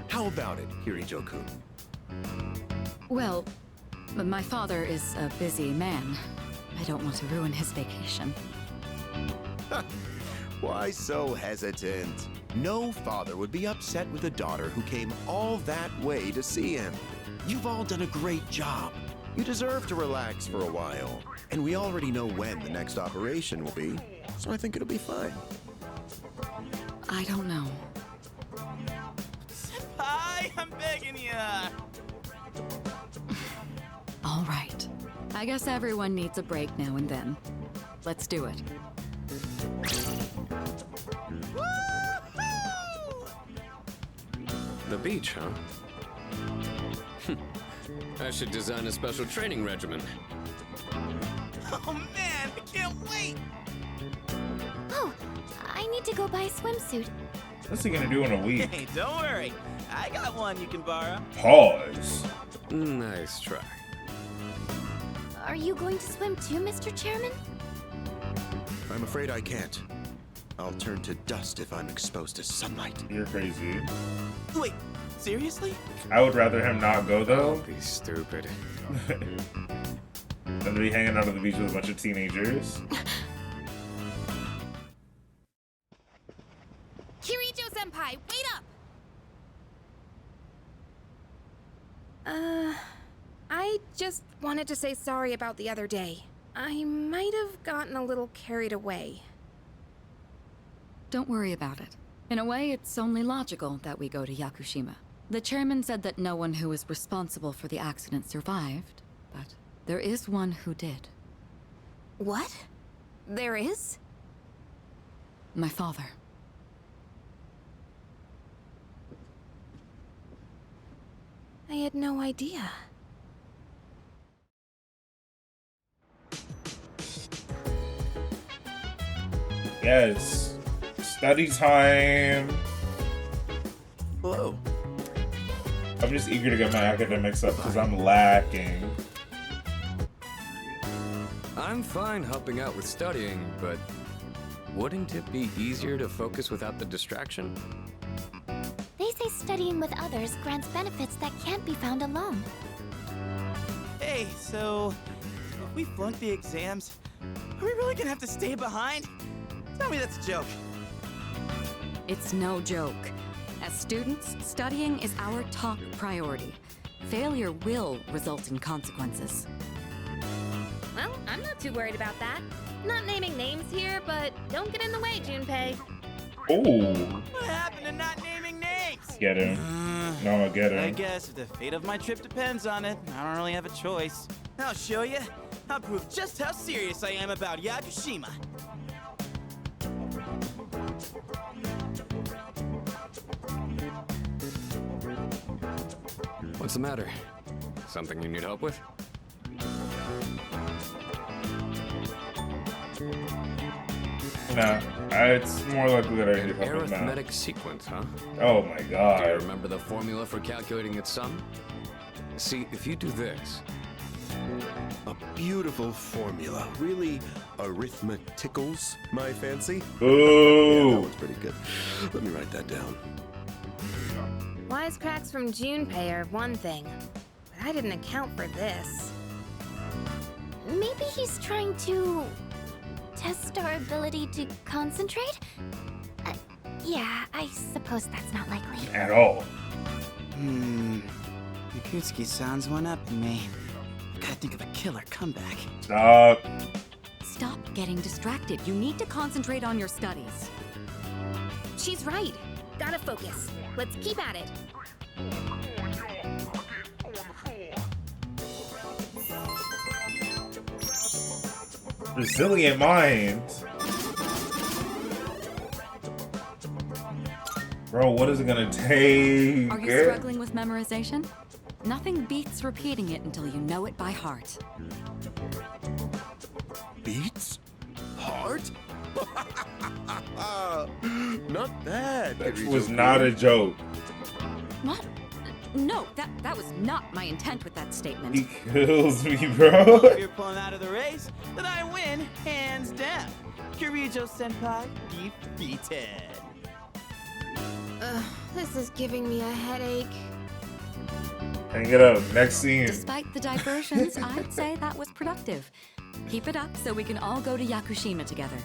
How about it, Hirijo-kun? Well, my father is a busy man. I don't want to ruin his vacation. Why so hesitant? No father would be upset with a daughter who came all that way to see him. You've all done a great job. You deserve to relax for a while. And we already know when the next operation will be, so I think it'll be fine. I don't know. Senpai, I'm begging ya! All right. I guess everyone needs a break now and then. Let's do it. The beach, huh? I should design a special training regimen. Oh man, I can't wait! Oh, I need to go buy a swimsuit. What's he gonna do in a week? Hey, don't worry. I got one you can borrow. Pause. Nice try. Are you going to swim too, Mr. Chairman? I'm afraid I can't. I'll turn to dust if I'm exposed to sunlight. You're crazy. Wait, seriously? I would rather him not go though. Don't be stupid. Than to be hanging out on the beach with a bunch of teenagers. Kirijo-senpai, wait up! I just wanted to say sorry about the other day. I might have gotten a little carried away. Don't worry about it. In a way, it's only logical that we go to Yakushima. The chairman said that no one who was responsible for the accident survived, but there is one who did. What? There is? My father. I had no idea. Yes. Study time. Hello. I'm just eager to get my academics up because I'm lacking. I'm fine helping out with studying, but wouldn't it be easier to focus without the distraction? They say studying with others grants benefits that can't be found alone. Hey, so if we flunk the exams, are we really gonna have to stay behind? Tell me that's a joke. It's no joke. As students, studying is our top priority. Failure will result in consequences. Well, I'm not too worried about that. Not naming names here, but don't get in the way, Junpei. Ooh. What happened to not naming names? Get him. No, get him. I guess if the fate of my trip depends on it, I don't really have a choice. I'll show you. I'll prove just how serious I am about Yakushima. What's the matter? Something you need help with? Nah, it's more likely that I need help with math. Arithmetic sequence, huh? Oh my god. Do you remember the formula for calculating its sum? See, if you do this... A beautiful formula. Really arithmeticals, my fancy. Ooh. Yeah, that one's pretty good. Let me write that down. Wisecracks from Junpei are one thing, but I didn't account for this. Maybe he's trying to test our ability to concentrate? Yeah, I suppose that's not likely. At all. Yakutsuki sounds one up in me. Gotta think of a killer comeback. Stop. Stop getting distracted. You need to concentrate on your studies. She's right. Gotta focus. Let's keep at it. Resilient mind. Bro, what is it gonna take? Are you struggling with memorization? Nothing beats repeating it until you know it by heart. Beats? Heart? Not bad. That was not a joke. What? No, that was not my intent with that statement. He kills me, bro. If you're pulling out of the race, then I win, hands down. Kirijo Senpai defeated. This is giving me a headache. Hang it up. Next scene. Despite the diversions, I'd say that was productive. Keep it up so we can all go to Yakushima together.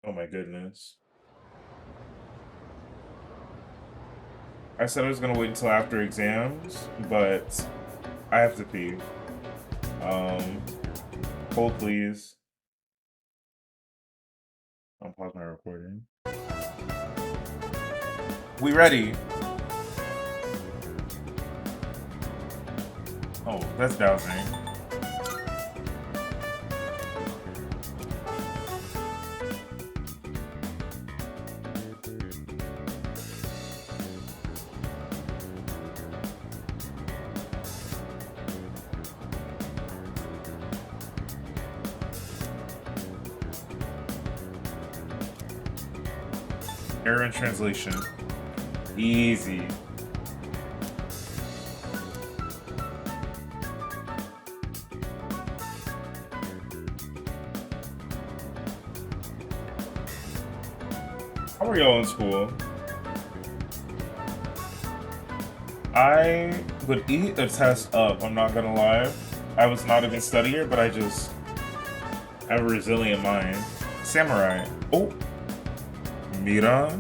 Oh my goodness. I said I was gonna wait until after exams, but I have to pee. Hold please. I'll pause my recording. We ready? Oh, that's dowsing. Error in translation. Easy. How are y'all in school? I would eat a test up, I'm not gonna lie. I was not a good studier, but I have a resilient mind. Samurai. Oh! Mira.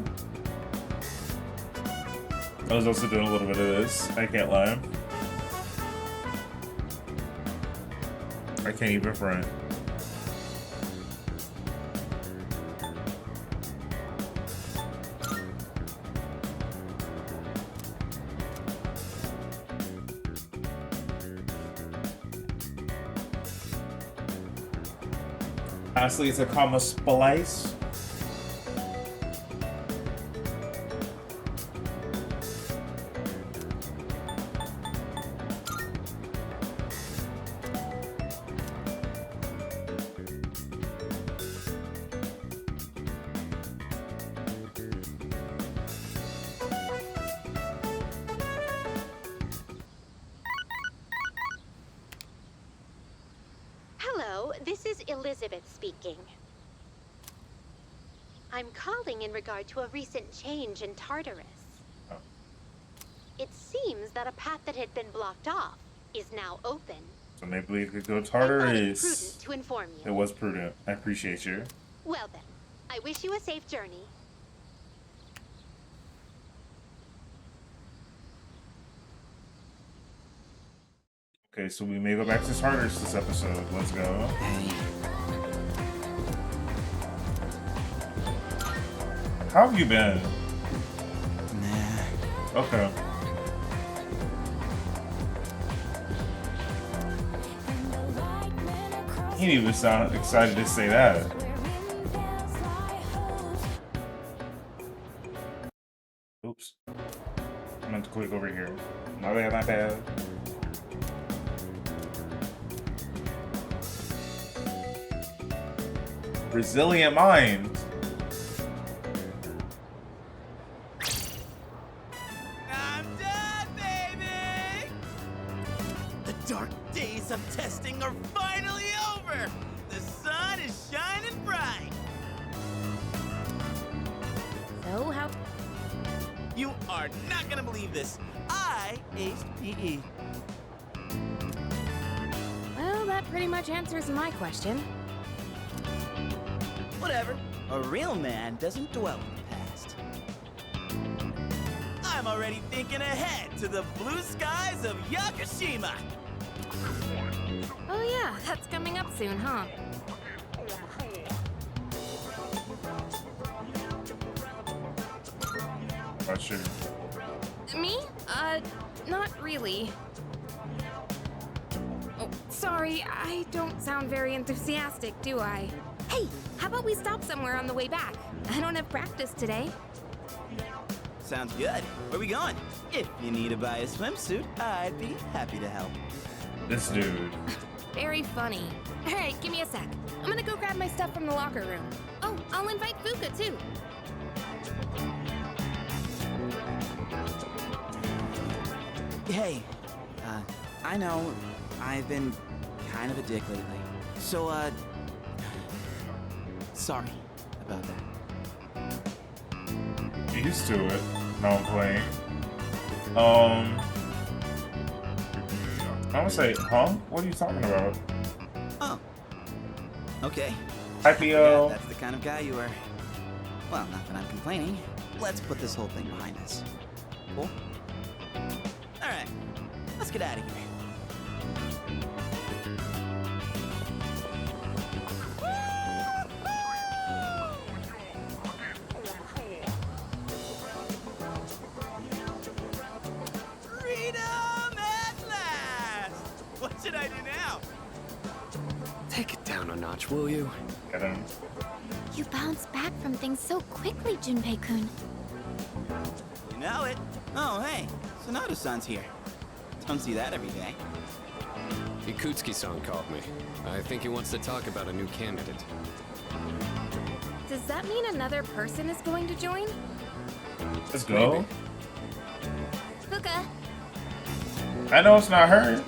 I was also doing a little bit of this, I can't lie. I can't even front. Honestly, it's a comma splice. Hello, this is Elizabeth speaking. I'm calling in regard to a recent change in Tartarus. Oh. It seems that a path that had been blocked off is now open. So maybe we could go I thought it Tartarus. prudent to inform you. It was prudent. I appreciate you. Well then, I wish you a safe journey. Okay, so we may go back to Tartarus this episode. Let's go. How have you been? Nah. Okay. He didn't even sound excited to say that. Oops. I meant to click over here. My bad, my bad. Resilient mind. I'm done, baby! The dark days of testing are finally over! The sun is shining bright! So, You are not gonna believe this. I aced PE. Well, that pretty much answers my question. Whatever. A real man doesn't dwell in the past. I'm already thinking ahead to the blue skies of Yakushima. Oh yeah, that's coming up soon, huh? Not sure. Me? Not really. Oh, sorry, I don't sound very enthusiastic, do I? Hey, how about we stop somewhere on the way back? I don't have practice today. Sounds good. Where we going? If you need to buy a swimsuit, I'd be happy to help. This dude. Very funny. Alright, give me a sec. I'm gonna go grab my stuff from the locker room. Oh, I'll invite Fuka too. Hey, I know I've been kind of a dick lately. So, sorry about that. Get used to it. No, I'm playing. I'm gonna say, huh? What are you talking about? Oh. Okay. IPO. That's the kind of guy you are. Well, not that I'm complaining. Let's put this whole thing behind us. Cool? Alright. Let's get out of here. Freedom at last! What should I do now? Take it down a notch, will you? Get him. You bounce back from things so quickly, Junpei-kun. You know it. Oh, hey. Sonata-san's here. Don't see that every day. Ikutsuki-san called me. I think he wants to talk about a new candidate. Does that mean another person is going to join? Let's go. Fuka, I know it's not her.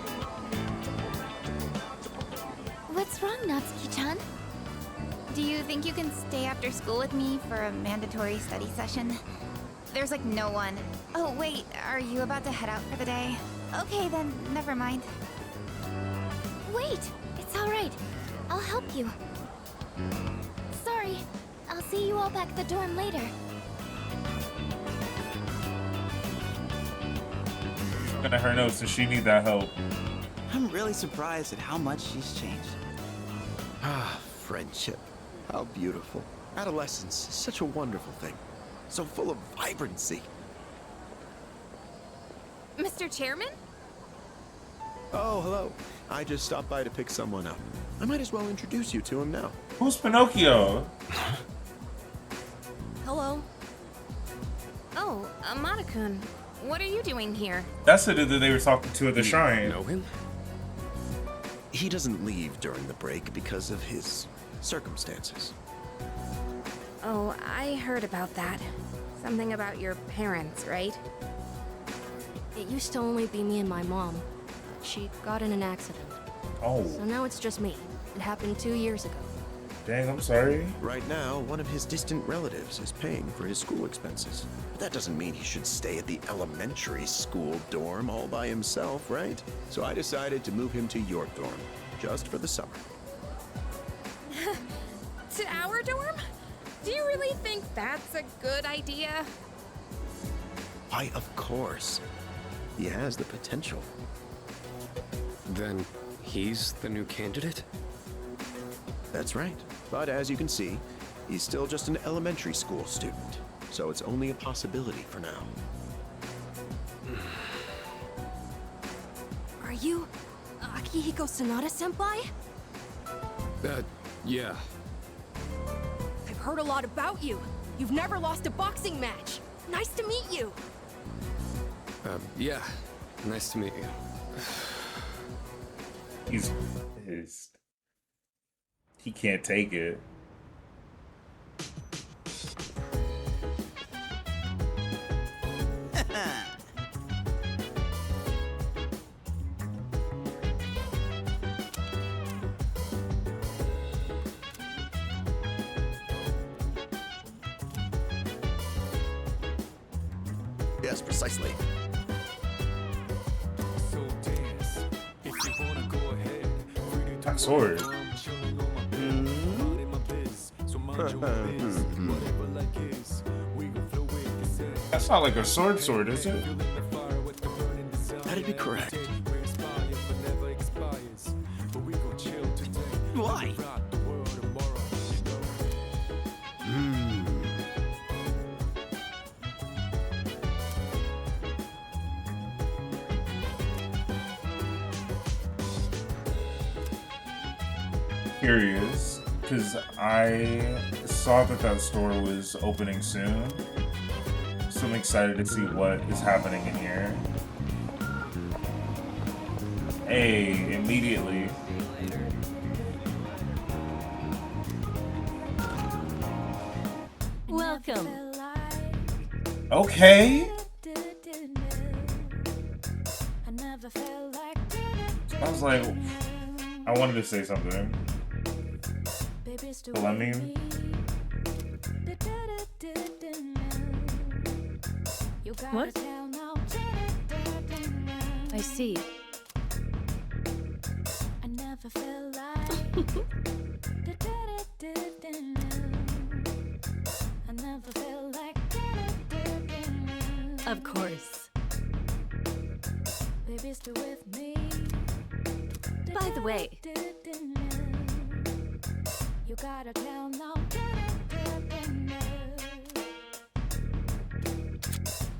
what's wrong, Natsuki-chan? Do you think you can stay after school with me for a mandatory study session? There's like no one. Oh, wait, are you about to head out for the day? Okay, then, never mind. Wait, it's all right. I'll help you. Sorry, I'll see you all back at the dorm later. Looking at her notes, does she need that help? I'm really surprised at how much she's changed. Ah, friendship. How beautiful. Adolescence is such a wonderful thing. So full of vibrancy. Mr. Chairman? Oh, hello. I just stopped by to pick someone up. I might as well introduce you to him now. Who's Pinocchio? Hello. Oh, Amada-kun. What are you doing here? That's the dude that they were talking to at the shrine. Know him? He doesn't leave during the break because of his circumstances. Oh, I heard about that. Something about your parents, right? It used to only be me and my mom. She got in an accident. Oh. So now it's just me. It happened 2 years ago. Dang, I'm sorry. Right now, one of his distant relatives is paying for his school expenses. But that doesn't mean he should stay at the elementary school dorm all by himself, right? So I decided to move him to your dorm, just for the summer. To our dorm? Do you really think that's a good idea? Why, of course. He has the potential. Then he's the new candidate? That's right. But as you can see, he's still just an elementary school student. So it's only a possibility for now. Are you Akihiko Sonata-senpai? Yeah. I've heard a lot about you. You've never lost a boxing match. Nice to meet you. Yeah. Nice to meet you. He's pissed. He can't take it. Yes, precisely. That sword. That's not like a sword, is it? That'd be correct. Why? Curious, because I saw that store was opening soon, so I'm excited to see what is happening in here. Hey, immediately. Welcome. Okay. I was like, I wanted to say something. But I mean, What? I see. Of course. By the way, you gotta tell now.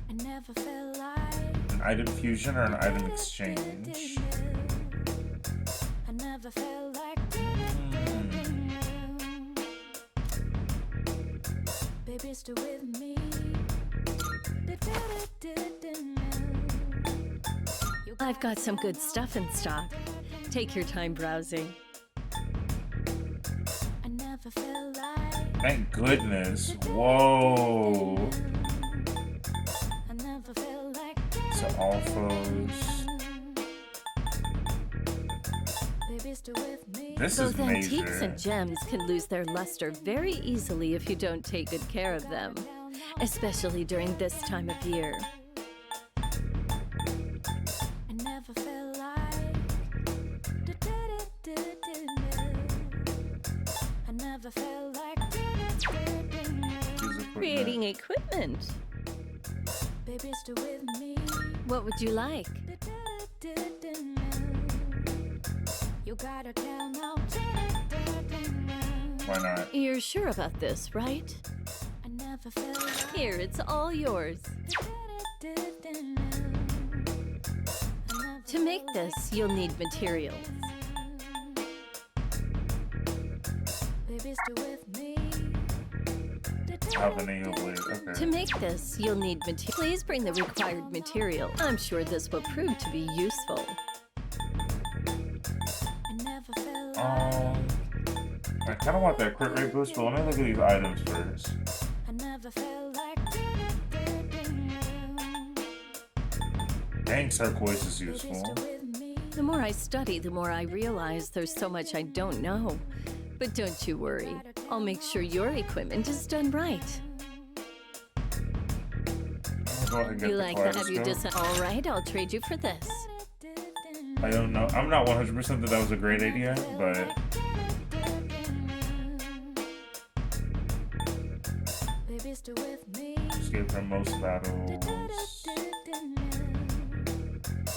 I never felt like an item fusion or an item exchange? I never felt like baby, stay with me. I've got some good stuff in stock. Take your time browsing. I never felt like Thank goodness. Whoa. I never felt like So all foes. baby, stay with me. This Those is antiques major. and gems can lose their luster very easily if you don't take good care of them, especially during this time of year. I never felt like I never felt like Creating equipment. baby, stay with me. What would you like? You gotta tell now. Why not? You're sure about this, right? I never felt like Here, it's all yours. To make this, you'll need materials. baby, stay with me. Habanero blade. Okay. To make this, you'll need material. Please bring the required material. I'm sure this will prove to be useful. I never felt I kind of want that crit rate boost, but let me look at these items first. I never felt like Dang, turquoise is useful. The more I study, the more I realize there's so much I don't know. But don't you worry. I'll make sure your equipment is done right. I'll go ahead and get You the like that? Have you kaleidoscope. decided? All right, I'll trade you for this. I don't know. I'm not 100% that was a great idea, but baby, stay with me. escape from most battles.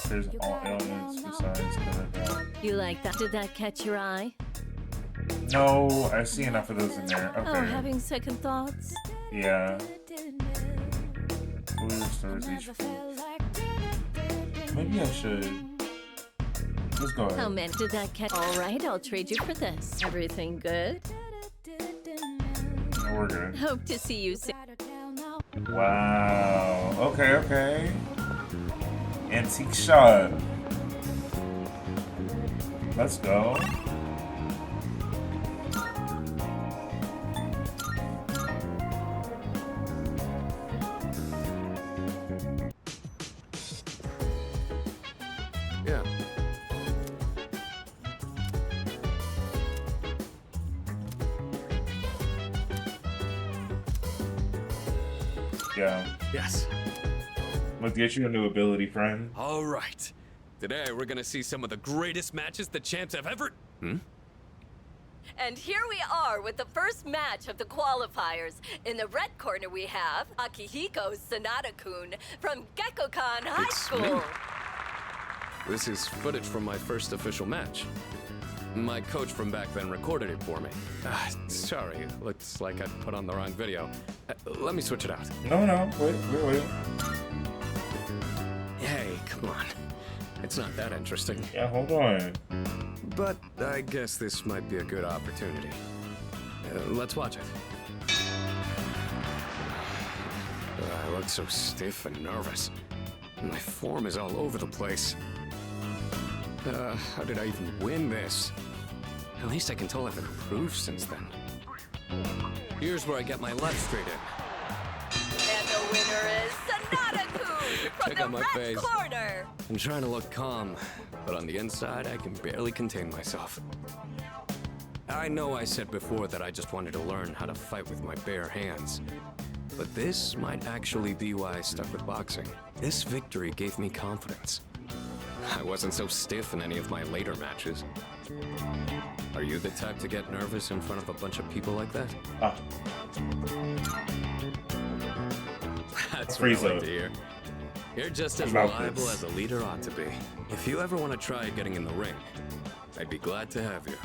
There's all elements besides the You like that? Did that catch your eye? No, I see enough of those in there. Oh, Okay. having second thoughts? Yeah. Fully restores HP. Maybe I should. Let's go How ahead. many did that catch? All right, I'll trade you for this. Everything good? No, we're good. Hope to see you soon. Wow. Okay, okay. Antique shop. Let's go. Yeah. Yeah. Yes. Let's get you a new ability, friend. All right. Today we're gonna see some of the greatest matches the champs have ever. And here we are with the first match of the qualifiers. In the red corner we have Akihiko Sanada-kun from Gekkokan High It's School. me. This is footage from my first official match. My coach from back then recorded it for me. Sorry, looks like I put on the wrong video. Let me switch it out. No, wait. Hey, come on. It's not that interesting. Yeah, hold on. But I guess this might be a good opportunity. Let's watch it. I look so stiff and nervous. My form is all over the place. How did I even win this? At least I can tell I've improved since then. Here's where I get my left straight in. And the winner is Sanada-kun from Check the out my red face. corner. I'm trying to look calm, but on the inside, I can barely contain myself. I know I said before that I just wanted to learn how to fight with my bare hands. But this might actually be why I stuck with boxing. This victory gave me confidence. I wasn't so stiff in any of my later matches. Are you the type to get nervous in front of a bunch of people like that? That's what I like to hear. You're just as reliable as a leader ought to be. If you ever want to try getting in the ring, I'd be glad to have you.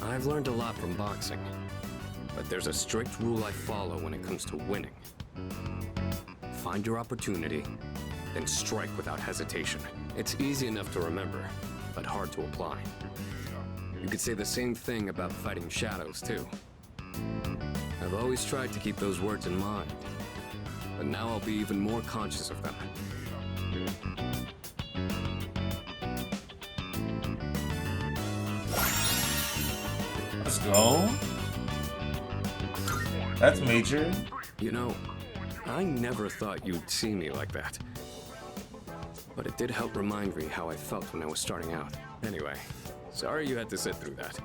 I've learned a lot from boxing, but there's a strict rule I follow when it comes to winning. Find your opportunity, then strike without hesitation. It's easy enough to remember, but hard to apply. You could say the same thing about fighting shadows, too. I've always tried to keep those words in mind, but now I'll be even more conscious of them. Let's go. That's major. You know, I never thought you'd see me like that. But it did help remind me how I felt when I was starting out. Anyway, sorry you had to sit through that.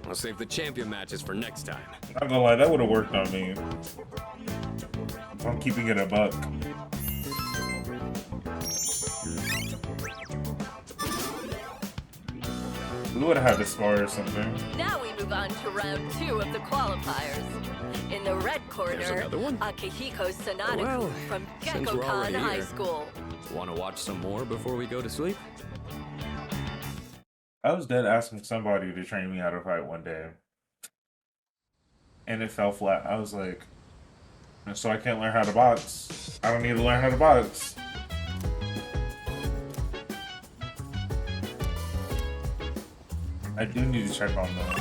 I'll save the champion matches for next time. Not gonna lie, that would have worked on me. I'm keeping it a buck. We would have had to spar or something. Now we move on to round 2 of the qualifiers. In the red corner, Akihiko Sanada-kun Well, from since we're Gekkokan already High here. School. Want to watch some more before we go to sleep? I was dead asking somebody to train me how to fight one day. And it fell flat. I was like, so I can't learn how to box. I don't need to learn how to box. I do need to check on them.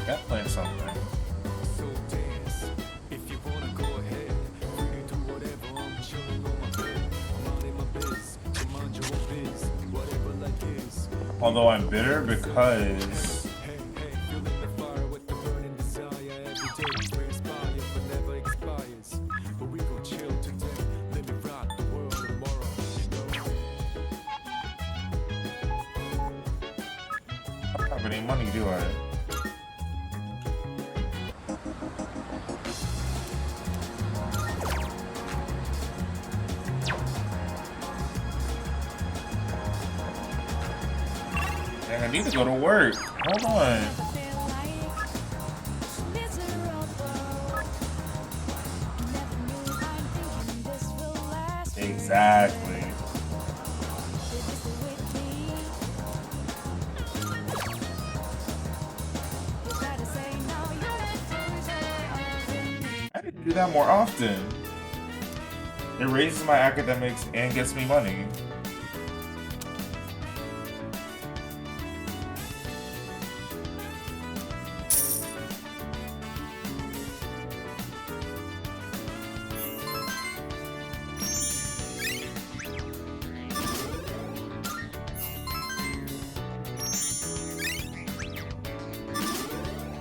Got playing something. Although I'm bitter because I don't have any money, do I? And I need to go to work. Hold on. Exactly. I need to do that more often. It raises my academics and gets me money.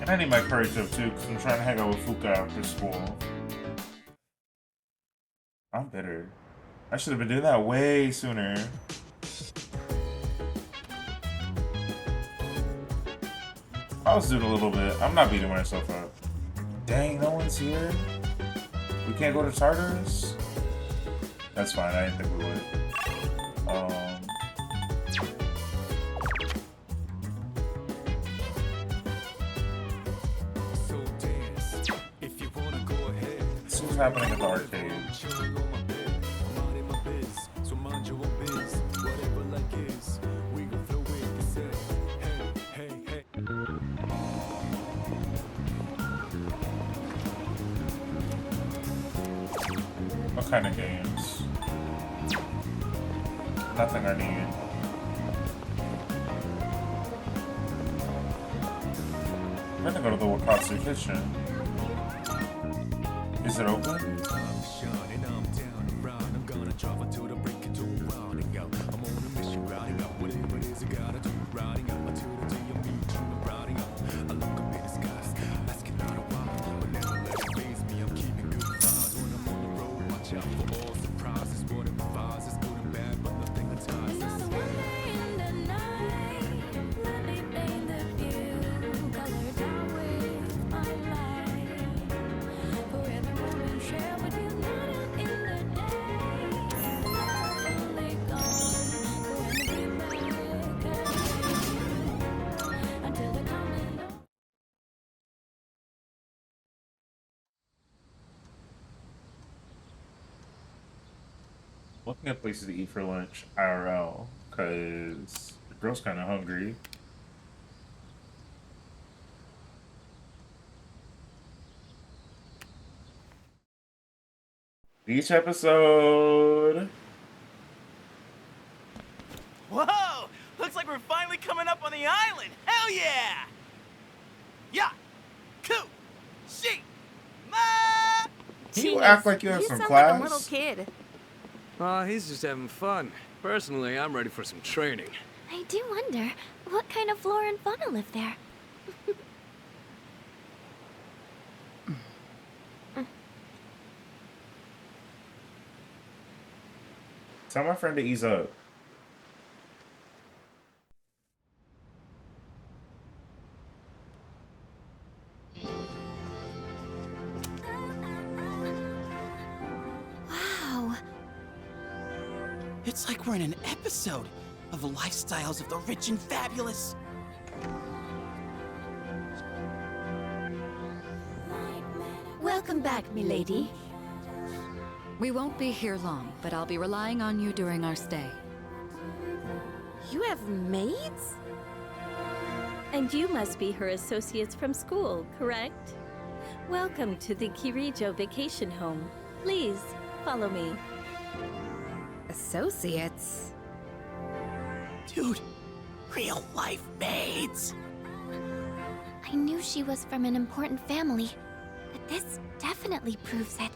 And I need my courage up too, because I'm trying to hang out with Fuka after school. I'm bitter. I should have been doing that way sooner. I'll zoot a little bit. I'm not beating myself up. Dang, no one's here. We can't go to Tartarus? That's fine, I didn't think we would. This is happening at the arcade. What kind of games? Nothing I need. I'm gonna go to the Wakatsu kitchen. Is it open? Looking at places to eat for lunch IRL, because the girl's kind of hungry. Each episode. Whoa! Looks like we're finally coming up on the island! Hell yeah! Yeah! Coo! She! Ma! You act like you have some sound class. like a little kid. He's just having fun. Personally, I'm ready for some training. I do wonder, what kind of flora and fauna live there? Tell my friend to ease up. Wow. It's like we're in an episode of the lifestyles of the rich and fabulous. Welcome back, milady. We won't be here long, but I'll be relying on you during our stay. You have maids? And you must be her associates from school, correct? Welcome to the Kirijo Vacation Home. Please, follow me. Associates? Dude, real life maids. I knew she was from an important family, but this definitely proves it.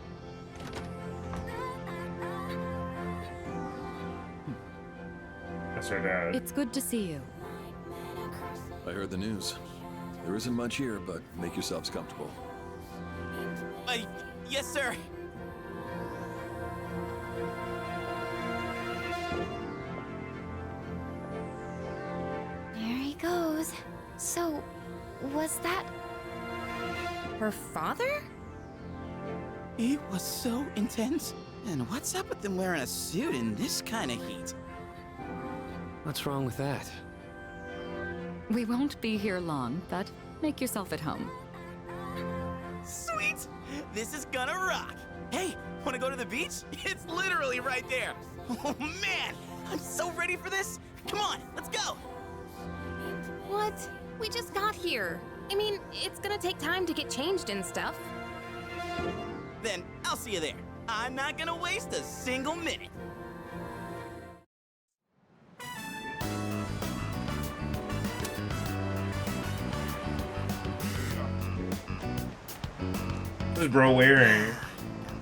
That's her dad. It's good to see you. I heard the news. There isn't much here, but make yourselves comfortable. Yes, sir. There he goes. So, was that her father? It was so intense. And what's up with them wearing a suit in this kind of heat? What's wrong with that? We won't be here long, but make yourself at home. Sweet! This is gonna rock! Hey, wanna go to the beach? It's literally right there! Oh man! I'm so ready for this! Come on, let's go! What? We just got here. I mean, it's gonna take time to get changed and stuff. Then I'll see you there. I'm not gonna waste a single minute. What's bro wearing?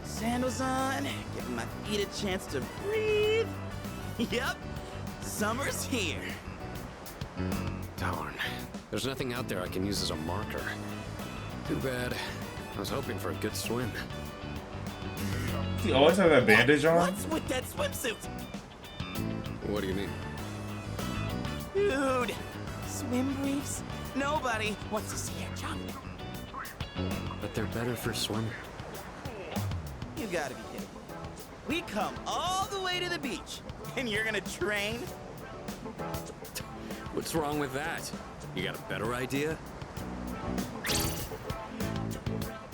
Sandals on, giving my feet a chance to breathe. Yep, summer's here. Darn. There's nothing out there I can use as a marker. Too bad. I was hoping for a good swim. He always have that bandage on? What's with that swimsuit? What do you mean? Dude, swim briefs? Nobody wants to see your junk. But they're better for swimming. You gotta be kidding. We come all the way to the beach, and you're gonna train? What's wrong with that? You got a better idea?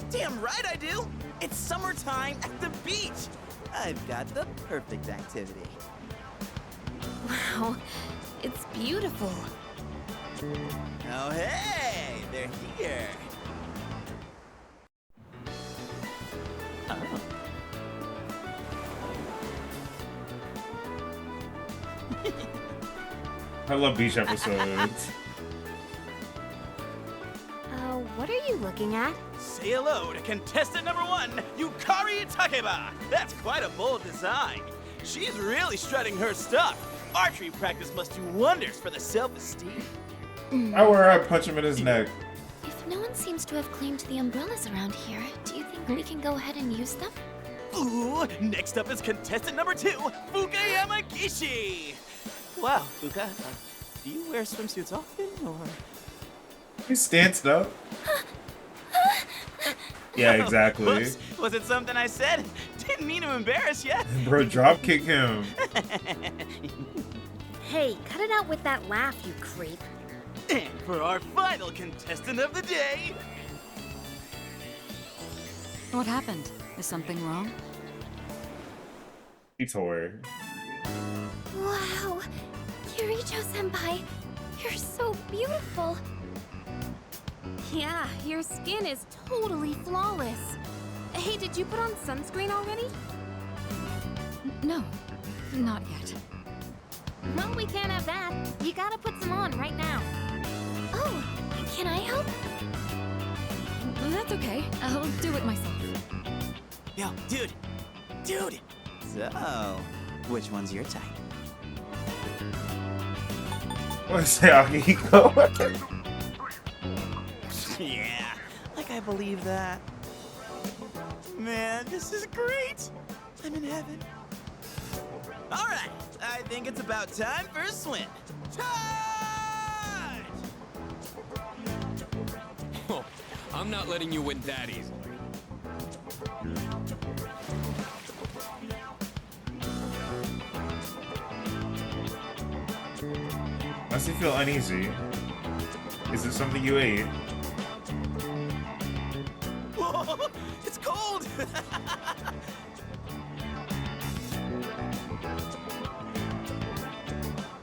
Damn right I do! It's summertime at the beach! I've got the perfect activity. Wow, it's beautiful. Oh, hey! They're here! Oh. I love beach episodes. What are you looking at? Say hello to contestant number 1, Yukari Takeba! That's quite a bold design. She's really strutting her stuff. Archery practice must do wonders for the self-esteem. I wear I punch him in his neck. If no one seems to have claimed the umbrellas around here, do you think we can go ahead and use them? Ooh, next up is contestant number 2, Fuka Yamagishi! Wow, Fuka, do you wear swimsuits often, or...? He stands up. Yeah, exactly. Whoops. Was it something I said? Didn't mean to embarrass you. Bro, drop kick him. Hey, cut it out with that laugh, you creep. And for our final contestant of the day... What happened? Is something wrong? He tore. Wow, Kirijo-senpai, you're so beautiful. Yeah, your skin is totally flawless. Hey, did you put on sunscreen already? No, not yet. Well, we can't have that. You gotta put some on right now. Oh, can I help? That's okay. I'll do it myself. Yo, dude! So, which one's your type? What's say Akihiko? Yeah, like I believe that. Man, this is great! I'm in heaven. Alright, I think it's about time for a swim. Charge! Oh, I'm not letting you win that easily. Why does he feel uneasy? Is it something you ate? Whoa, it's cold!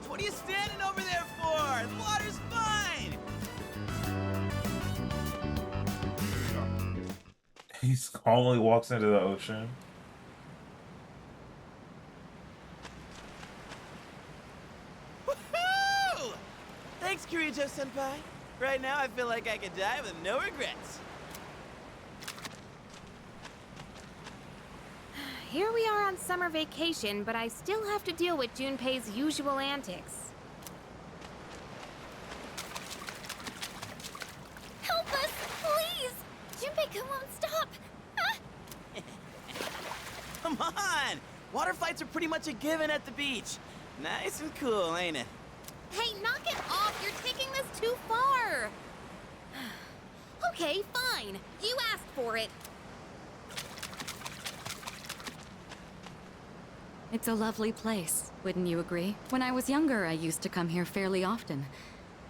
What are you standing over there for? The water's fine! He calmly walks into the ocean. Woohoo! Thanks, Kirijo-senpai. Right now, I feel like I could die with no regrets. Here we are on summer vacation, but I still have to deal with Junpei's usual antics. Help us, please! Junpei-kun won't stop! Come on! Water fights are pretty much a given at the beach. Nice and cool, ain't it? Hey, knock it off! You're taking this too far! Okay, fine. You asked for it. It's a lovely place, wouldn't you agree? When I was younger, I used to come here fairly often.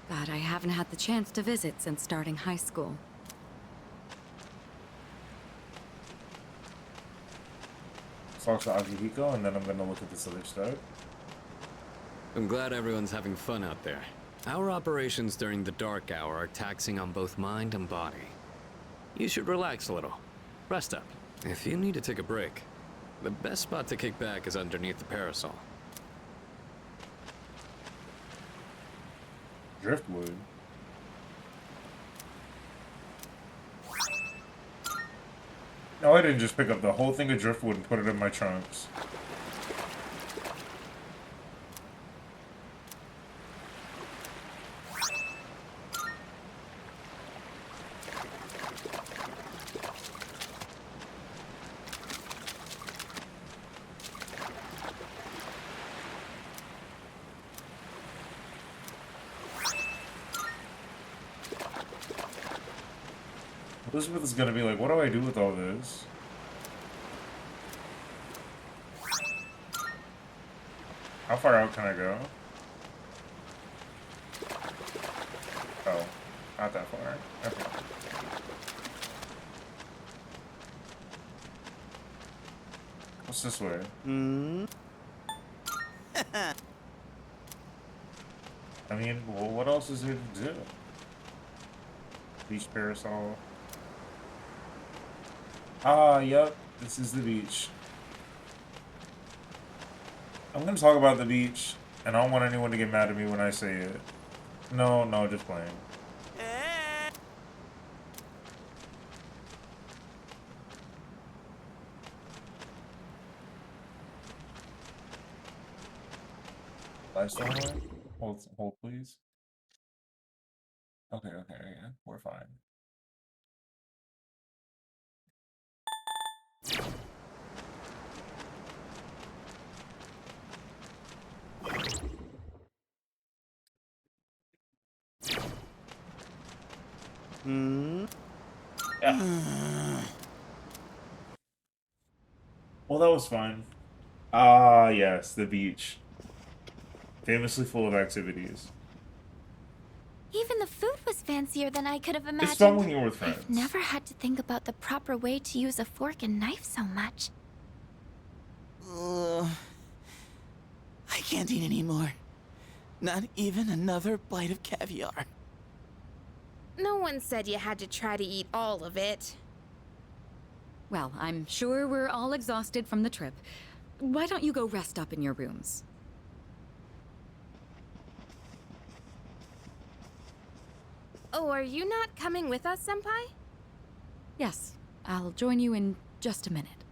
But I haven't had the chance to visit since starting high school. Talk to Akihiko, and then I'm gonna look at this other stuff. I'm glad everyone's having fun out there. Our operations during the dark hour are taxing on both mind and body. You should relax a little. Rest up. If you need to take a break, the best spot to kick back is underneath the parasol. Driftwood. No, I didn't just pick up the whole thing of driftwood and put it in my trunks. Elizabeth is gonna be like, what do I do with all this? How far out can I go? Oh, not that far. Okay. What's this way? I mean, well, what else is there to do? Beach parasol. Ah, yep. This is the beach. I'm gonna talk about the beach, and I don't want anyone to get mad at me when I say it. No, just playing. Lifestyle? Hold, please. Okay, yeah, we're fine. Yeah. Well, that was fun. Ah, yes, the beach. Famously full of activities. Even the food was fancier than I could have imagined. It's fun when you're with friends. I've never had to think about the proper way to use a fork and knife so much. I can't eat anymore. Not even another bite of caviar. No one said you had to try to eat all of it. Well, I'm sure we're all exhausted from the trip. Why don't you go rest up in your rooms? Oh, are you not coming with us, Senpai? Yes, I'll join you in just a minute.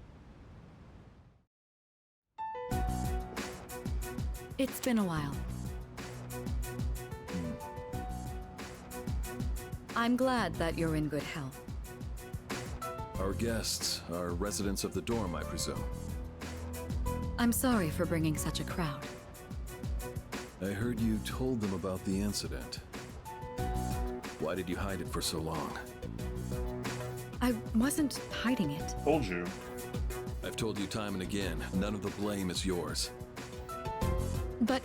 It's been a while. I'm glad that you're in good health. Our guests are residents of the dorm, I presume. I'm sorry for bringing such a crowd. I heard you told them about the incident. Why did you hide it for so long? I wasn't hiding it. Told you. I've told you time and again, none of the blame is yours. But...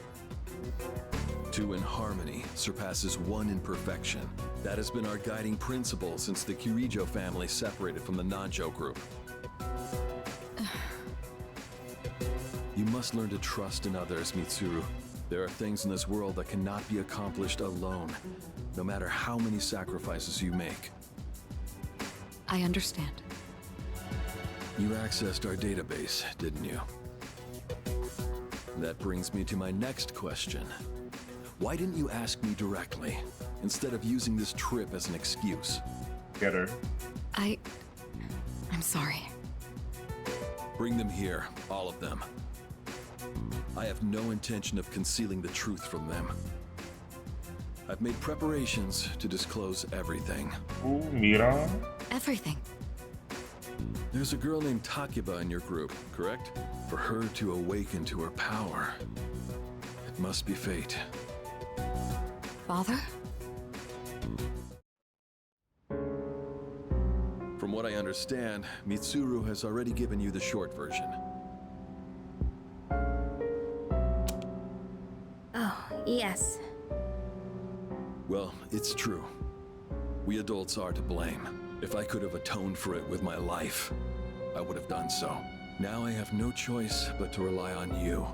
Two in harmony surpasses one in perfection. That has been our guiding principle since the Kirijo family separated from the Nanjo group. You must learn to trust in others, Mitsuru. There are things in this world that cannot be accomplished alone, no matter how many sacrifices you make. I understand. You accessed our database, didn't you? That brings me to my next question. Why didn't you ask me directly, instead of using this trip as an excuse? Get her. I'm sorry. Bring them here, all of them. I have no intention of concealing the truth from them. I've made preparations to disclose everything. Ooh, Mira. Everything. There's a girl named Takiba in your group, correct? For her to awaken to her power, it must be fate. Father? From what I understand, Mitsuru has already given you the short version. Oh, yes. Well, it's true. We adults are to blame. If I could have atoned for it with my life, I would have done so. Now I have no choice but to rely on you.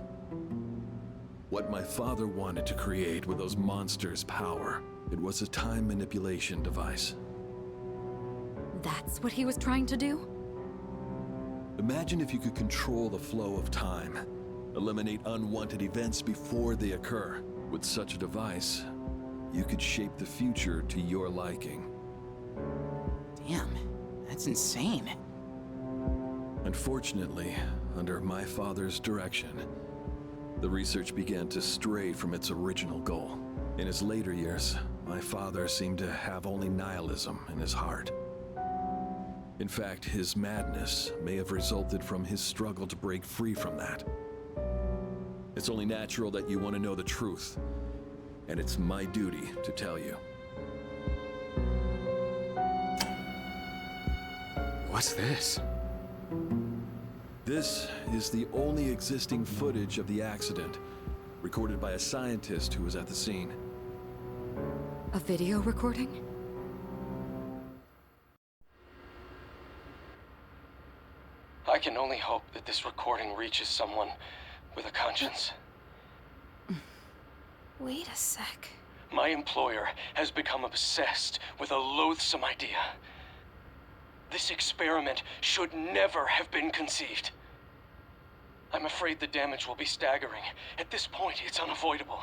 What my father wanted to create with those monsters' power, it was a time manipulation device. That's what he was trying to do? Imagine if you could control the flow of time, eliminate unwanted events before they occur. With such a device, you could shape the future to your liking. Damn, that's insane. Unfortunately, under my father's direction, the research began to stray from its original goal. In his later years, my father seemed to have only nihilism in his heart. In fact, his madness may have resulted from his struggle to break free from that. It's only natural that you want to know the truth, and it's my duty to tell you. What's this? This is the only existing footage of the accident, recorded by a scientist who was at the scene. A video recording? I can only hope that this recording reaches someone with a conscience. Wait a sec. My employer has become obsessed with a loathsome idea. This experiment should never have been conceived. I'm afraid the damage will be staggering. At this point, it's unavoidable.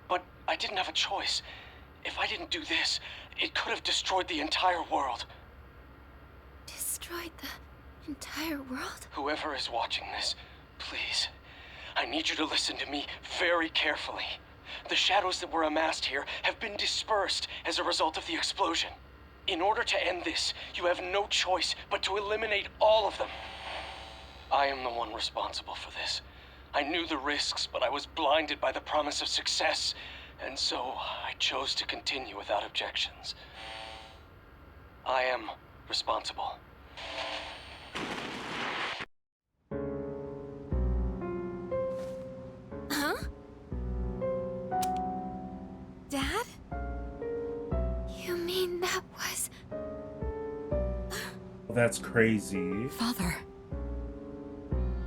But I didn't have a choice. If I didn't do this, it could have destroyed the entire world. Destroyed the entire world? Whoever is watching this, please, I need you to listen to me very carefully. The shadows that were amassed here have been dispersed as a result of the explosion. In order to end this, you have no choice but to eliminate all of them. I am the one responsible for this. I knew the risks, but I was blinded by the promise of success, and so I chose to continue without objections. I am responsible. Huh? Dad? You mean that was... That's crazy. Father.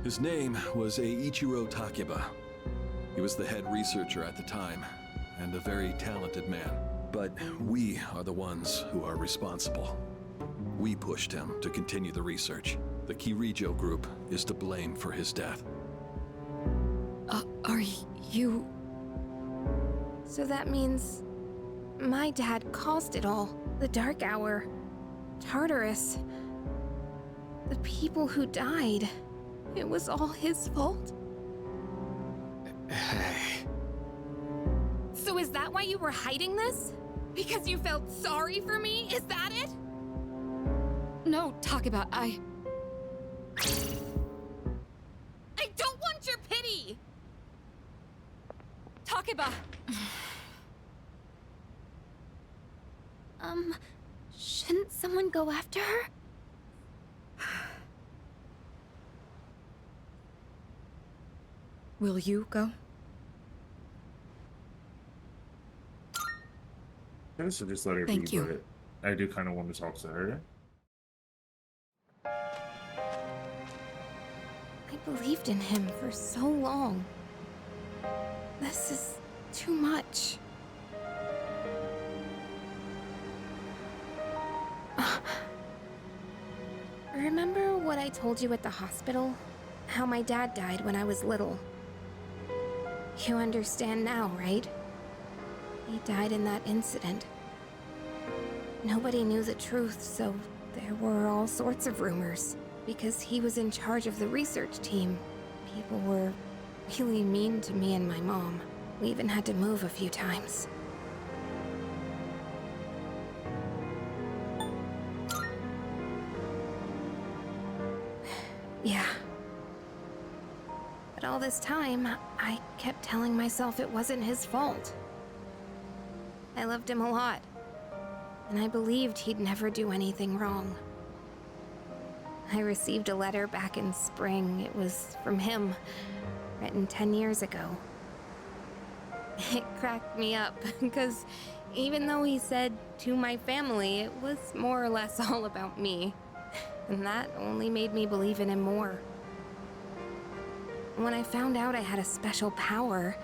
His name was Eiichiro Takeba. He was the head researcher at the time, and a very talented man. But we are the ones who are responsible. We pushed him to continue the research. The Kirijo group is to blame for his death. Are you... So that means... my dad caused it all. The Dark Hour. Tartarus. The people who died. It was all his fault? So is that why you were hiding this? Because you felt sorry for me? Is that it? No, Takeba, I don't want your pity! Takeba! Shouldn't someone go after her? Will you go? I should just let her Thank be, you. but I do kind of want to talk to her. I believed in him for so long. This is too much. Remember what I told you at the hospital? How my dad died when I was little. You understand now, right? He died in that incident. Nobody knew the truth, so there were all sorts of rumors. Because he was in charge of the research team, people were really mean to me and my mom. We even had to move a few times. Yeah. But all this time, I kept telling myself it wasn't his fault. I loved him a lot, and I believed he'd never do anything wrong. I received a letter back in spring. It was from him, written 10 years ago. It cracked me up, because even though he said to my family, it was more or less all about me. And that only made me believe in him more. When I found out I had a special power,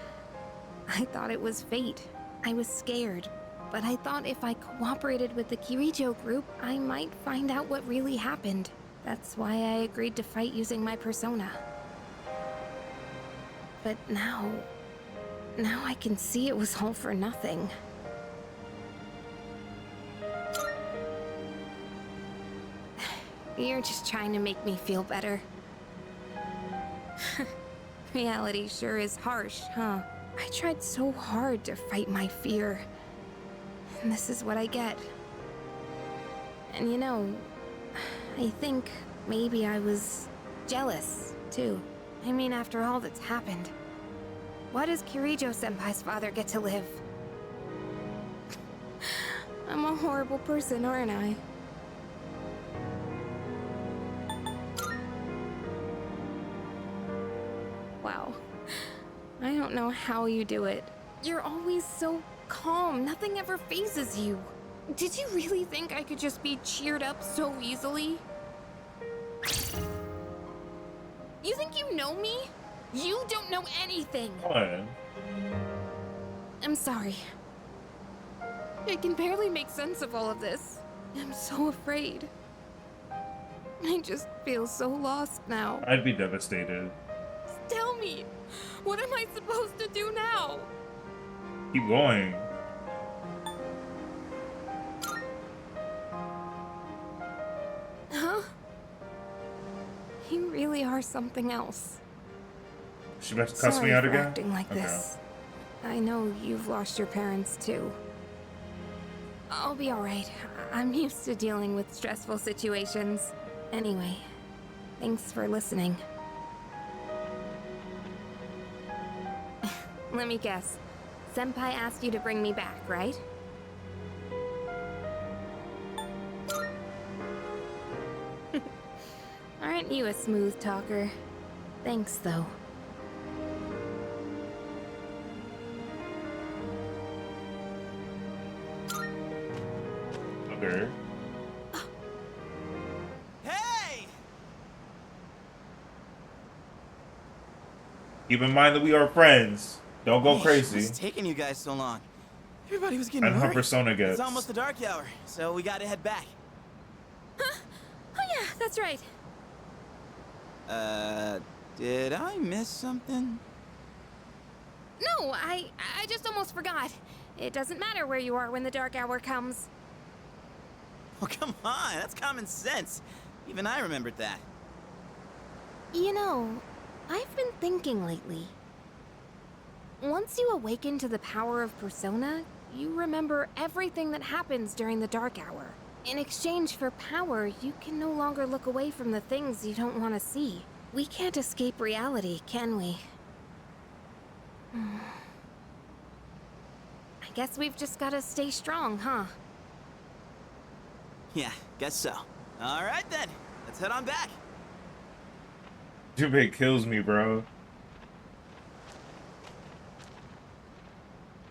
I thought it was fate. I was scared, but I thought if I cooperated with the Kirijo group, I might find out what really happened. That's why I agreed to fight using my persona. But now I can see it was all for nothing. You're just trying to make me feel better. Reality sure is harsh, huh? I tried so hard to fight my fear. And this is what I get. And you know, I think maybe I was jealous, too. I mean, after all that's happened. Why does Kirijo-senpai's father get to live? I'm a horrible person, aren't I? don't know how you do it. You're always so calm. Nothing ever phases you. Did you really think I could just be cheered up so easily? You think you know me? You don't know anything. What? I'm sorry. I can barely make sense of all of this. I'm so afraid. I just feel so lost now. I'd be devastated. Tell me, what am I supposed to do now? Keep going. Huh? You really are something else. She about to cuss Sorry me out for again? acting like Okay. this. I know you've lost your parents too. I'll be alright. I'm used to dealing with stressful situations. Anyway, thanks for listening. Let me guess. Senpai asked you to bring me back, right? Aren't you a smooth talker? Thanks, though. Okay. Hey! Keep in mind that we are friends. Don't go crazy. What's taking you guys so long? Everybody was getting And her worried. persona gets. It's almost the dark hour, so we gotta head back. Oh yeah, that's right. Did I miss something? No, I just almost forgot. It doesn't matter where you are when the dark hour comes. Oh, come on, that's common sense. Even I remembered that. You know, I've been thinking lately. Once you awaken to the power of Persona, you remember everything that happens during the dark hour. In exchange for power, you can no longer look away from the things you don't want to see. We can't escape reality, can we? I guess we've just gotta stay strong, huh? Yeah, guess so. All right then, let's head on back. Junpei kills me, bro.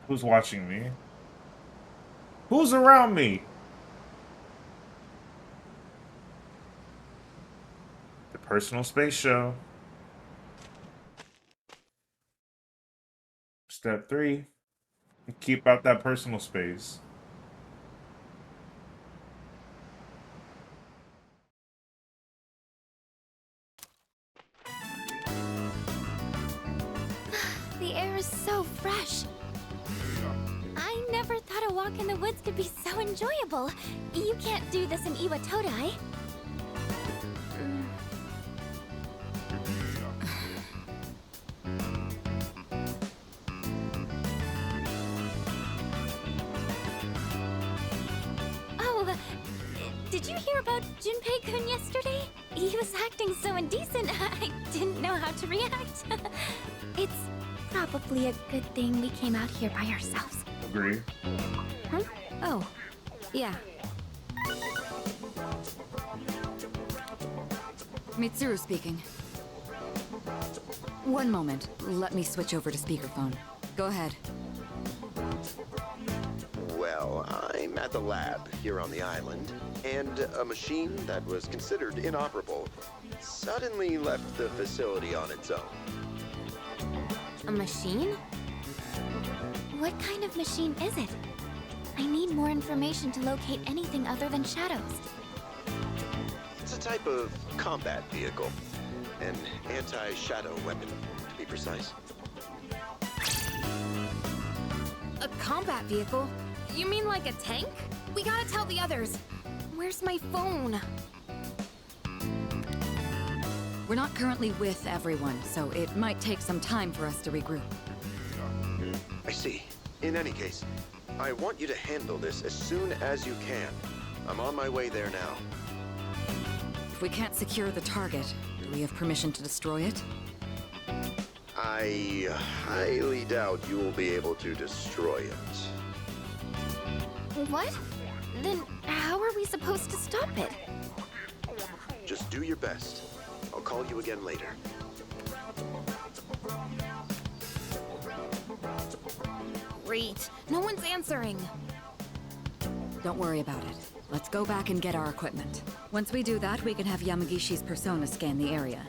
Who's watching me? Who's around me? The personal space show. Step 3. Keep out that personal space. The air is so fresh. I never thought a walk in the woods could be so enjoyable. You can't do this in Iwatodai. Oh, did you hear about Junpei-kun yesterday? He was acting so indecent, I didn't know how to react. It's probably a good thing we came out here by ourselves. Agree. Huh? Oh, yeah. Mitsuru speaking. One moment. Let me switch over to speakerphone. Go ahead. Well, I'm at the lab here on the island, and a machine that was considered inoperable suddenly left the facility on its own. A machine? What kind of machine is it? I need more information to locate anything other than shadows. It's a type of combat vehicle, an anti-shadow weapon, to be precise. A combat vehicle? You mean like a tank? We gotta tell the others. Where's my phone? We're not currently with everyone, so it might take some time for us to regroup. I see. In any case, I want you to handle this as soon as you can. I'm on my way there now. If we can't secure the target, do we have permission to destroy it? I highly doubt you will be able to destroy it. What? Then how are we supposed to stop it? Just do your best. I'll call you again later. great. No one's answering. Don't worry about it. Let's go back and get our equipment. Once we do that, we can have Yamagishi's persona scan the area.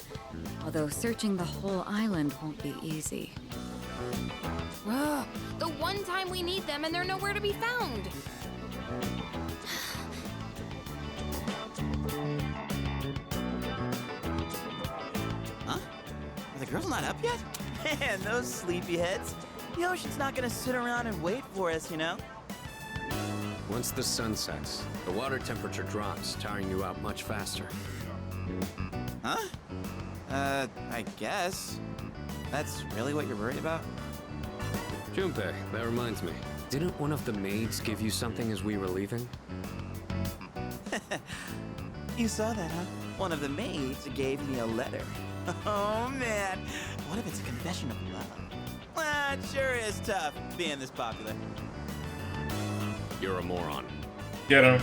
Although searching the whole island won't be easy. Ugh, the one time we need them and they're nowhere to be found. Huh? Are the girls not up yet? Man, those sleepyheads. The ocean's not gonna sit around and wait for us, you know? Once the sun sets, the water temperature drops, tiring you out much faster. Huh? I guess. That's really what you're worried about? Junpei, that reminds me. Didn't one of the maids give you something as we were leaving? You saw that, huh? One of the maids gave me a letter. Oh, man. What if it's a confession of love? Well, it sure is tough being this popular. You're a moron. Get him.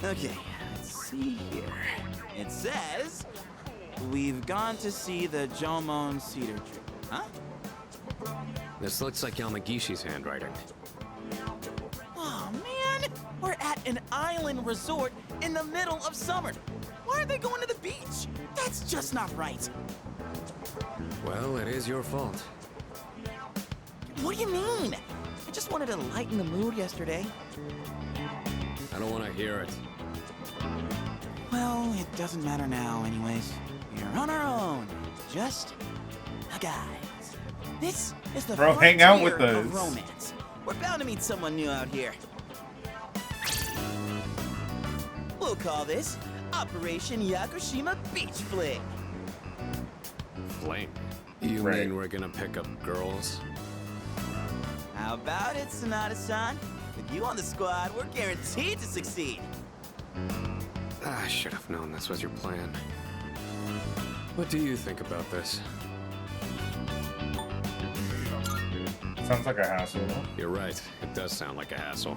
Okay, let's see here. It says, we've gone to see the Jomon cedar tree. Huh? This looks like Yamagishi's handwriting. Oh, man! We're at an island resort in the middle of summer. Why are they going to the beach? That's just not right. Well, it is your fault. What do you mean? I just wanted to lighten the mood yesterday. I don't want to hear it. Well, it doesn't matter now anyways. We're on our own. Just a guys. This is the Bro, hang out with frontier us. of romance. We're bound to meet someone new out here. We'll call this Operation Yakushima Beach Fling. Fling? You mean we're gonna pick up girls? How about it, Sonata-san? With you on the squad, we're guaranteed to succeed. I should have known this was your plan. What do you think about this? Sounds like a hassle. You're right. It does sound like a hassle.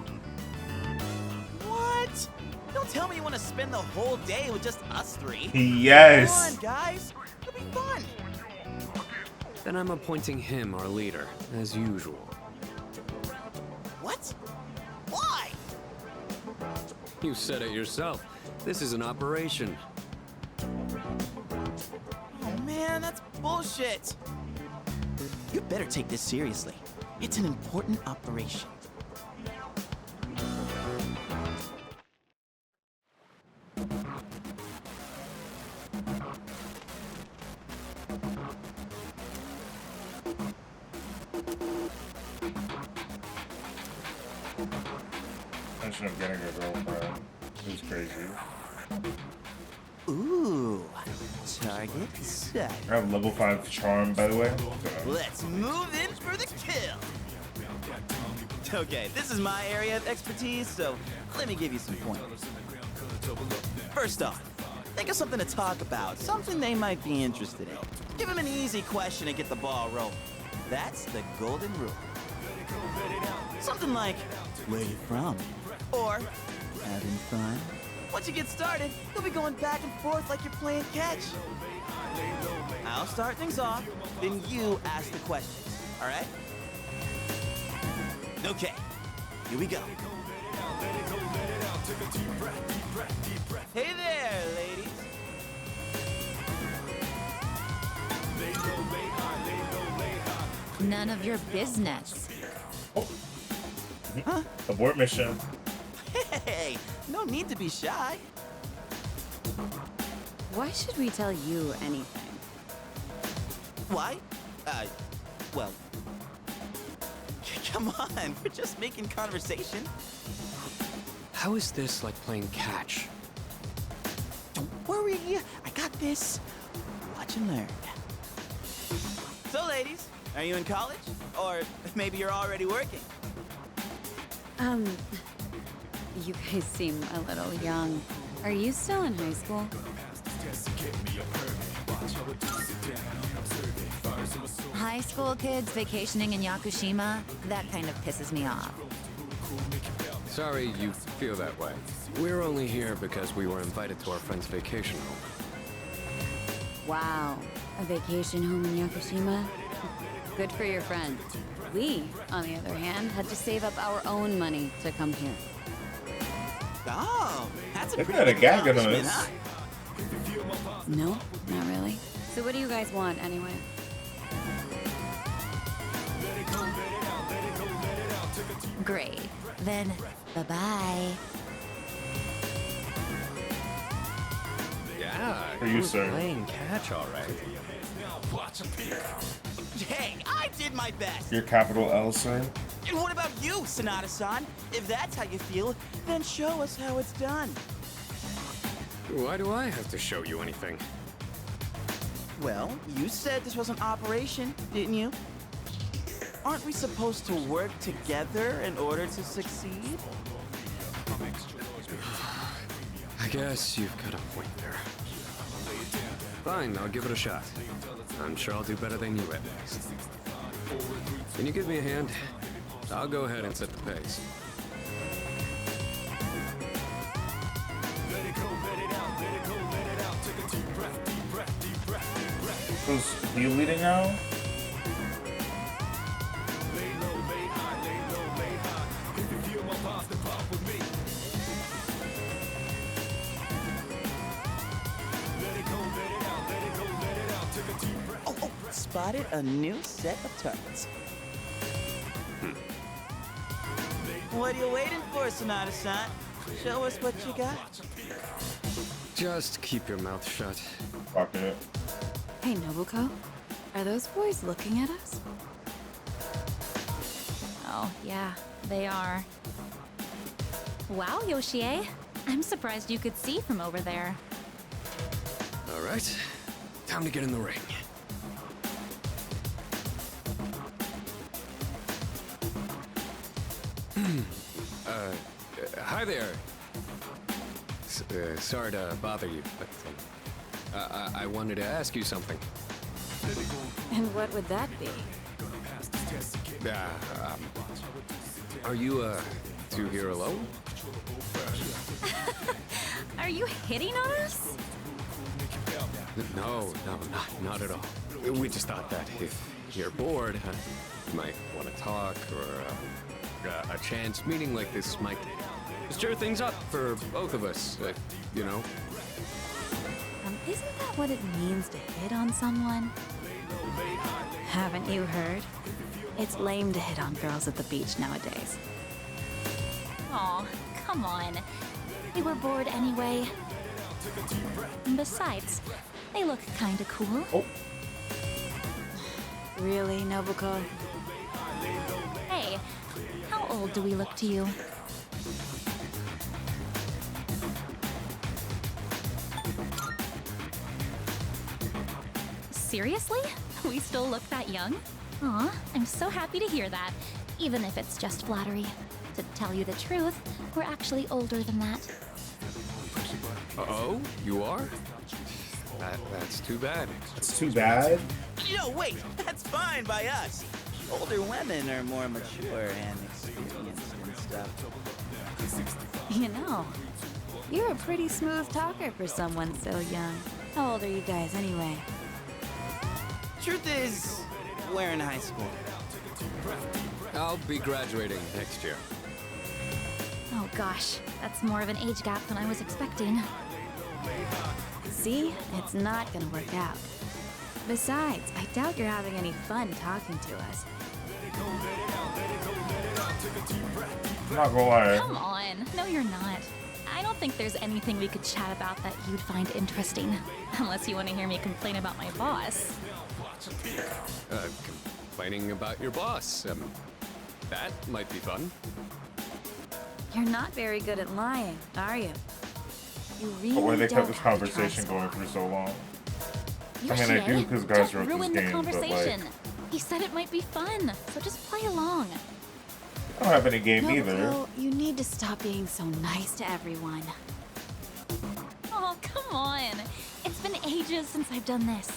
What? Don't tell me you want to spend the whole day with just us three. Yes. Come on, guys. It'll be fun. Then I'm appointing him our leader, as usual. What? Why? You said it yourself. This is an operation. Oh man, that's bullshit. You better take this seriously. It's an important operation. Mention of getting a girlfriend. It was crazy. Ooh, target set. I have level 5 charm, by the way. Let's move in for the kill. Okay, this is my area of expertise, so let me give you some pointers. First off, think of something to talk about, something they might be interested in. Give them an easy question and get the ball rolling. That's the golden rule. Something like, where you from? Or, having fun? Once you get started, you'll be going back and forth like you're playing catch. I'll start things off, then you ask the questions, all right? Okay, here we go. Hey there, ladies. None of your business. Huh? Abort mission. Hey, no need to be shy. Why should we tell you anything? Why? Well, come on, we're just making conversation. How is this like playing catch? Don't worry, I got this. Watch and learn. So, ladies, are you in college? Or maybe you're already working? You guys seem a little young. Are you still in high school? High school kids vacationing in Yakushima? That kind of pisses me off. Sorry you feel that way. We're only here because we were invited to our friend's vacation home. Wow, a vacation home in Yakushima? Good for your friend. We, on the other hand, had to save up our own money to come here. Oh, that's a They've pretty got a big gag on accomplishment, us. huh? No, not really. So what do you guys want, anyway? Great. Then, bye-bye. Yeah, For you, sir. playing catch, all right. Hey, I did my best. Your capital L, sir. And what about you, Sonata-san? If that's how you feel, then show us how it's done. Why do I have to show you anything? Well, you said this was an operation, didn't you? Aren't we supposed to work together in order to succeed? I guess you've got a point there. Fine, I'll give it a shot. I'm sure I'll do better than you at next. Can you give me a hand? I'll go ahead and set the pace. Who's you leading now? Oh, spotted a new set of targets. What are you waiting for, Sonata-san? Show us what you got. Just keep your mouth shut. Fuck it. Hey, Nobuko. Are those boys looking at us? Oh, yeah, they are. Wow, Yoshie. I'm surprised you could see from over there. All right, time to get in the ring. Hi there. Sorry to bother you, but I wanted to ask you something. And what would that be? Are you two here alone? Are you hitting on us? No, not at all. We just thought that if you're bored, you might want to talk, or a chance meeting like this might stir things up for both of us, you know? Isn't that what it means to hit on someone? Haven't you heard? It's lame to hit on girls at the beach nowadays. Aw, come on. We were bored anyway. And besides, they look kinda cool. Oh. Really, Nobuko? Hey, how old do we look to you? Seriously? We still look that young? Aw, I'm so happy to hear that, even if it's just flattery. To tell you the truth, we're actually older than that. Oh, you are? That's too bad. It's too bad? No, wait, that's fine by us. Older women are more mature and experienced and stuff. You know, you're a pretty smooth talker for someone so young. How old are you guys anyway? Truth is, we're in high school. I'll be graduating next year. Oh gosh, that's more of an age gap than I was expecting. See? It's not gonna work out. Besides, I doubt you're having any fun talking to us. I'm not gonna lie. Come on. No, you're not. I don't think there's anything we could chat about that you'd find interesting. Unless you want to hear me complain about my boss. Complaining about your boss. That might be fun. You're not very good at lying, are you? You really But why they don't kept this have to try conversation so going hard. for so long? I Yoshie, mean, I do because guys don't wrote this ruin the game, but conversation. like, He said it might be fun, so just play along. I don't have any game either. Nobuko, you need to stop being so nice to everyone. Oh, come on. It's been ages since I've done this.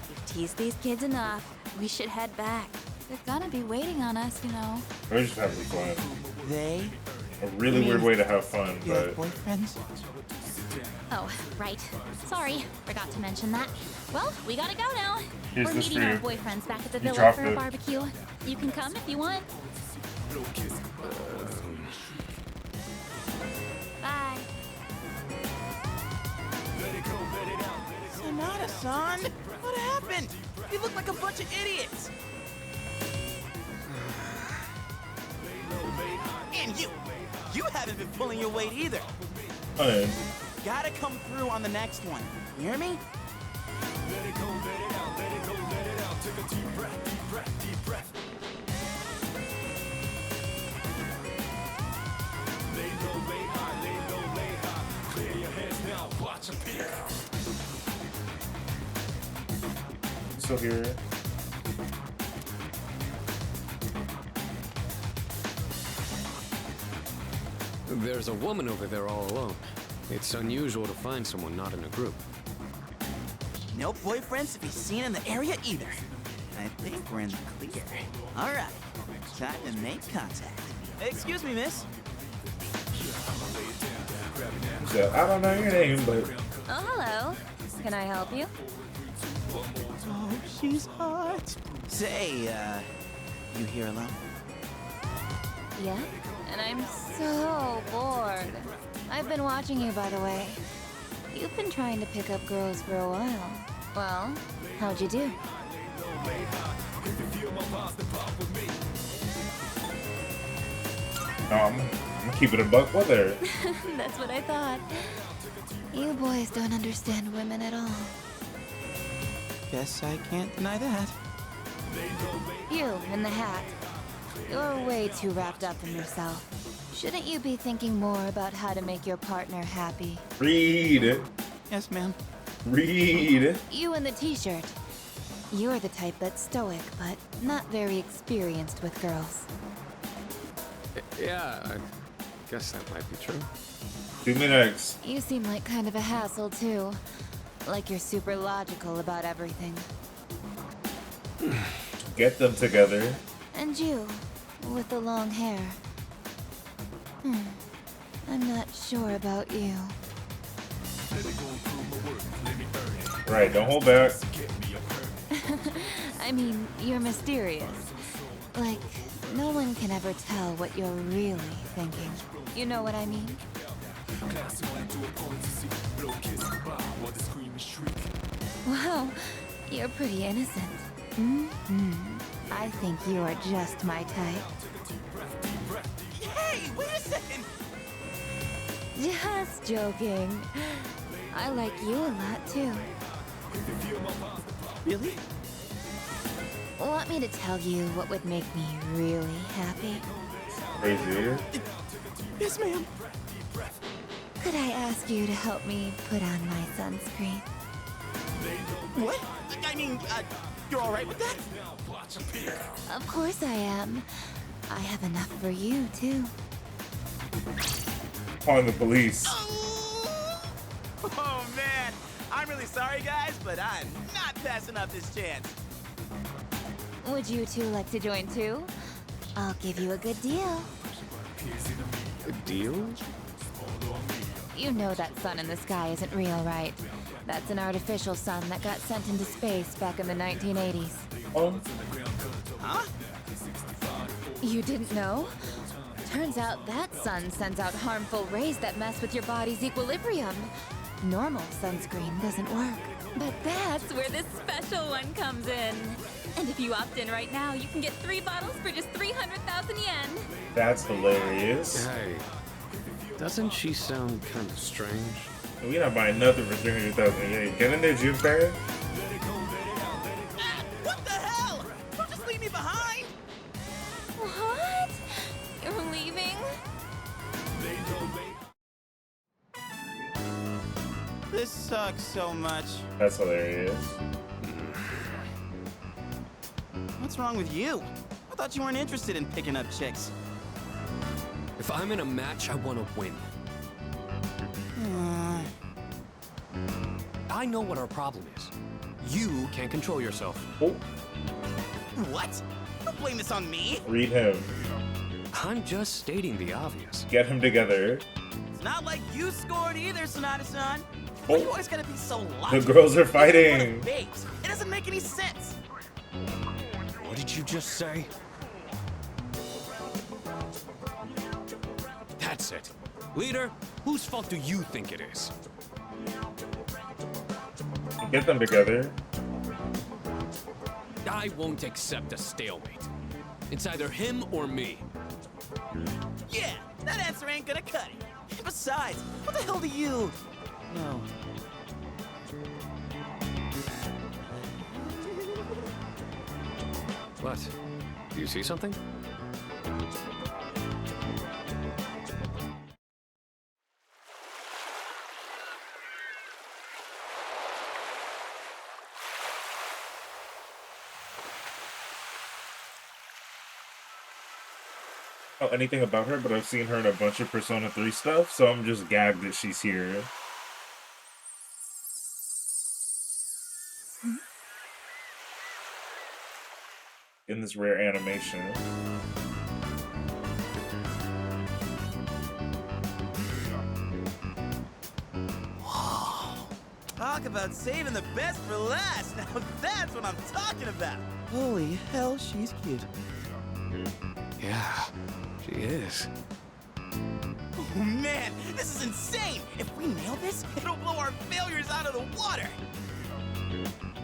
You've teased these kids enough. We should head back. They're gonna be waiting on us, you know. We're just having fun. They? A really weird way to have fun, You have but boyfriends? Oh, right. Sorry, forgot to mention that. Well, we gotta go now. Here's We're this meeting our for you. boyfriends back at the You villa dropped for a it. barbecue. You can come if you want. Bye. Sonata-san! What happened? We look like a bunch of idiots! And you haven't been pulling your weight either. Hey. Gotta come through on the next one. You hear me? Let it go, let it out, let it go, let it out. Take a deep breath, deep breath, deep breath. Lay low, lay high, lay low, lay high. Clear your heads now, watch them peek. Still here. There's a woman over there all alone. It's unusual to find someone not in a group. No boyfriends to be seen in the area either. I think we're in the clear. All right, time to make contact. Excuse me, miss. So, I don't know your name, but Oh, hello. Can I help you? Oh, she's hot. Say, you here alone? Yeah? And I'm so bored. I've been watching you, by the way. You've been trying to pick up girls for a while. Well, how'd you do? I'm gonna keep it a buck with her. That's what I thought. You boys don't understand women at all. Guess I can't deny that. You, in the hat. You're way too wrapped up in yourself. Shouldn't you be thinking more about how to make your partner happy? Read. Yes, ma'am. Read. You in the t-shirt. You're the type that's stoic, but not very experienced with girls. Yeah, I guess that might be true. 2 minutes. You seem like kind of a hassle, too. Like you're super logical about everything. Get them together. And you, with the long hair. I'm not sure about you. Right, don't hold back. I mean, you're mysterious. Like, no one can ever tell what you're really thinking. You know what I mean? Wow, you're pretty innocent. I think you are just my type. Hey, wait a second! Just joking. I like you a lot too. Really? Want me to tell you what would make me really happy? Crazy. Yes, ma'am. Could I ask you to help me put on my sunscreen? What? I mean, you're all right with that? Of course I am. I have enough for you too. Calling the police. Oh man, I'm really sorry guys, but I'm not passing up this chance. Would you two like to join too? I'll give you a good deal. A deal? You know that sun in the sky isn't real, right? That's an artificial sun that got sent into space back in the 1980s. Huh? You didn't know? Turns out that sun sends out harmful rays that mess with your body's equilibrium. Normal sunscreen doesn't work. But that's where this special one comes in. And if you opt in right now, you can get 3 bottles for just 300,000 yen. That's hilarious. Hey, doesn't she sound kind of strange? We're not buying nothing for 300,000 yen. Get in there, Junpei. What the hell? Don't just leave me behind! What? You're leaving? This sucks so much. That's hilarious. What's wrong with you? I thought you weren't interested in picking up chicks. If I'm in a match, I want to win. I know what our problem is. You can't control yourself. Oh. What? Don't blame this on me. Read him. I'm just stating the obvious. Get him together. It's not like you scored either, Sonata-san. Why you always gotta be so lucky? The girls are You're one of fighting. babes. It doesn't make any sense. What did you just say? That's it. Leader, whose fault do you think it is? Get them together. I won't accept a stalemate. It's either him or me. Yeah, that answer ain't gonna cut it. Besides, what the hell do you know? What? Do you see something? Know anything about her, but I've seen her in a bunch of Persona 3 stuff, so I'm just gagged that she's here. In this rare animation. Talk about saving the best for last. Now that's what I'm talking about. Holy hell, she's cute. Yeah, she is. Oh man, this is insane! If we nail this, it'll blow our failures out of the water!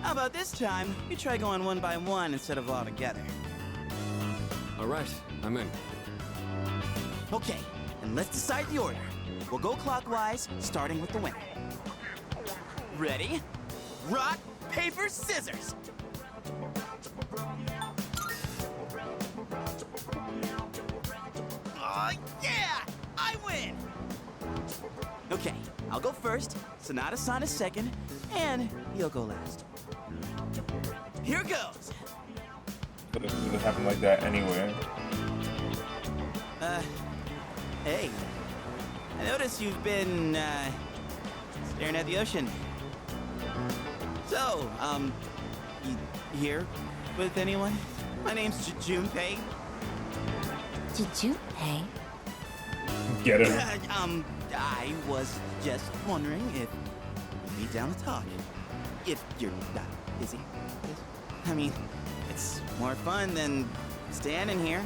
How about this time, we try going one by one instead of all together? All right, I'm in. Okay, and let's decide the order. We'll go clockwise, starting with the winner. Ready? Rock, paper, scissors! Oh yeah! I win! Okay, I'll go first, Sonata-san is second, and you'll go last. Here goes! But it would have happened like that anyway. Hey. I notice you've been, staring at the ocean. So, you here with anyone? My name's Junpei. Junpei? Get him. I was just wondering if you'd be down to talk. If you're not busy. I mean, it's more fun than standing here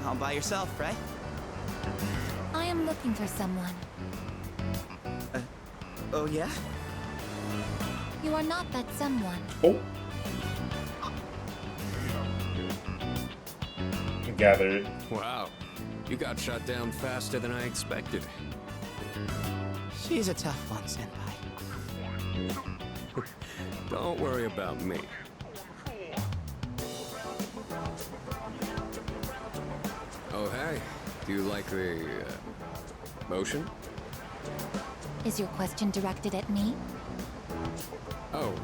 all by yourself, right? I am looking for someone. Oh yeah? You are not that someone. Oh. Gathered. Wow, you got shot down faster than I expected. She's a tough one, Senpai. Don't worry about me. Oh, hey. Do you like the motion? Is your question directed at me? Oh,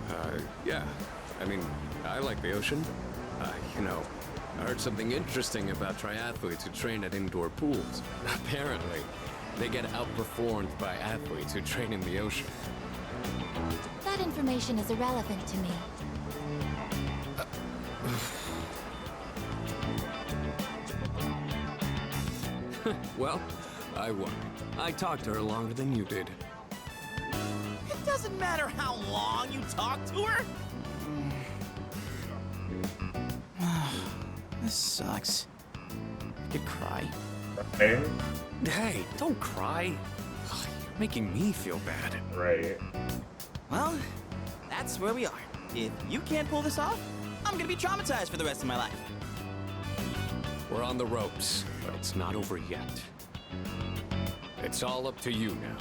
yeah. I mean, I like the ocean. You know, I heard something interesting about triathletes who train at indoor pools. Apparently, they get outperformed by athletes who train in the ocean. That information is irrelevant to me. Well, I won. I talked to her longer than you did. It doesn't matter how long you talk to her. This sucks. I could cry. Hey? Hey, don't cry. Ugh, you're making me feel bad. Right. Well, that's where we are. If you can't pull this off, I'm gonna be traumatized for the rest of my life. We're on the ropes, but it's not over yet. It's all up to you now.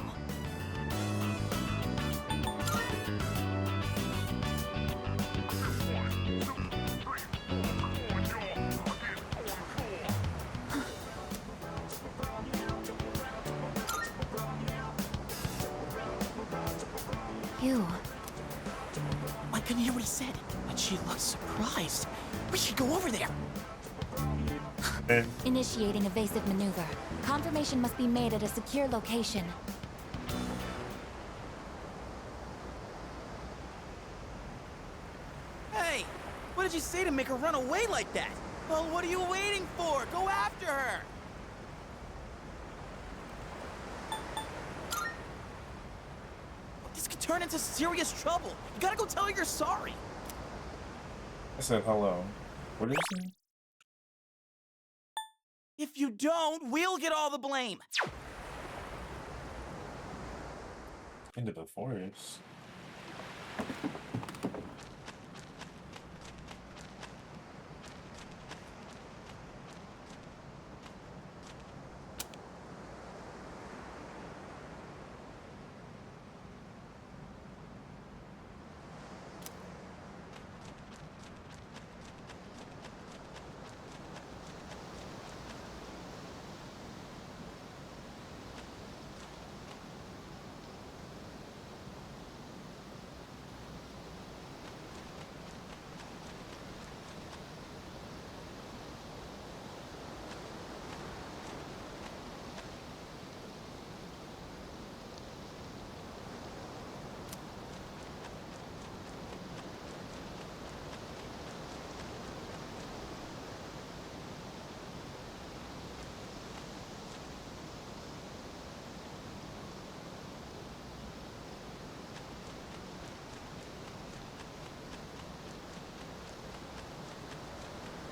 You. I couldn't hear what he said, but she looked surprised. We should go over there. Initiating evasive maneuver. Confirmation must be made at a secure location. Hey, what did you say to make her run away like that? Well, what are you waiting for? Go after her! This could turn into serious trouble. You gotta go tell her you're sorry. I said hello. What did you say? If you don't, we'll get all the blame. Into the forest.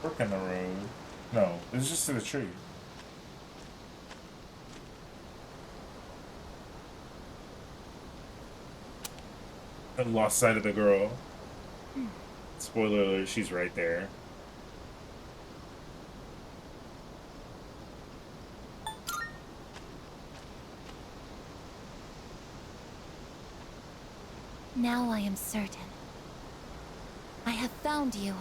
Fork in the road. No, it's just to the tree. I lost sight of the girl. Spoiler alert, she's right there. Now I am certain. I have found you.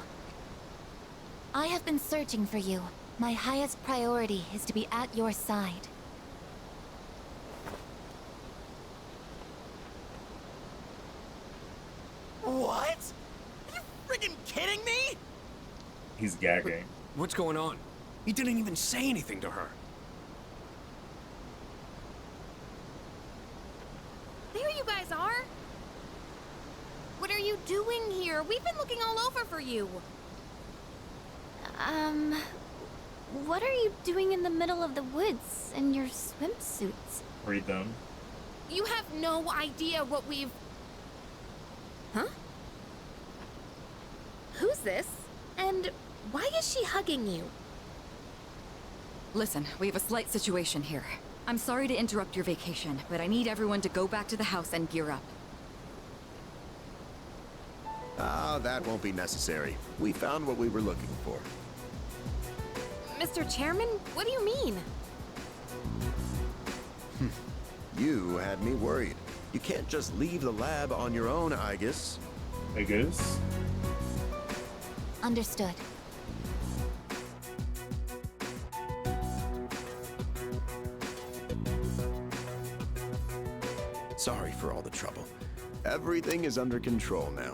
I have been searching for you. My highest priority is to be at your side. What? Are you friggin' kidding me? He's gagging. What's going on? He didn't even say anything to her. There you guys are. What are you doing here? We've been looking all over for you. What are you doing in the middle of the woods in your swimsuits? Read them. You have no idea what we've... Huh? Who's this? And why is she hugging you? Listen, we have a slight situation here. I'm sorry to interrupt your vacation, but I need everyone to go back to the house and gear up. Ah, that won't be necessary. We found what we were looking for. Mr. Chairman, what do you mean? You had me worried. You can't just leave the lab on your own, I guess. I guess. Understood. Sorry for all the trouble. Everything is under control now.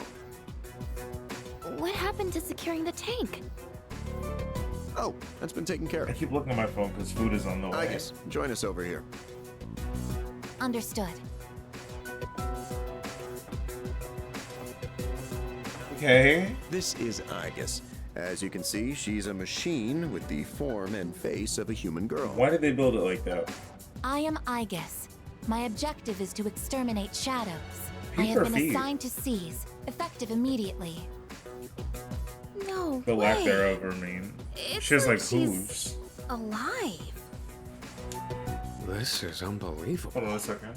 What happened to securing the tank? Oh, that's been taken care of. I keep looking at my phone because food is on the way. I guess. Join us over here. Understood. Okay. This is Igus. As you can see, she's a machine with the form and face of a human girl. Why did they build it like that? I am Igus. My objective is to exterminate shadows. I Peep have her been feet. assigned to seize, effective immediately. No The way. lack thereof, I mean. It's She has like she's hooves. alive. This is unbelievable. Hold on a second.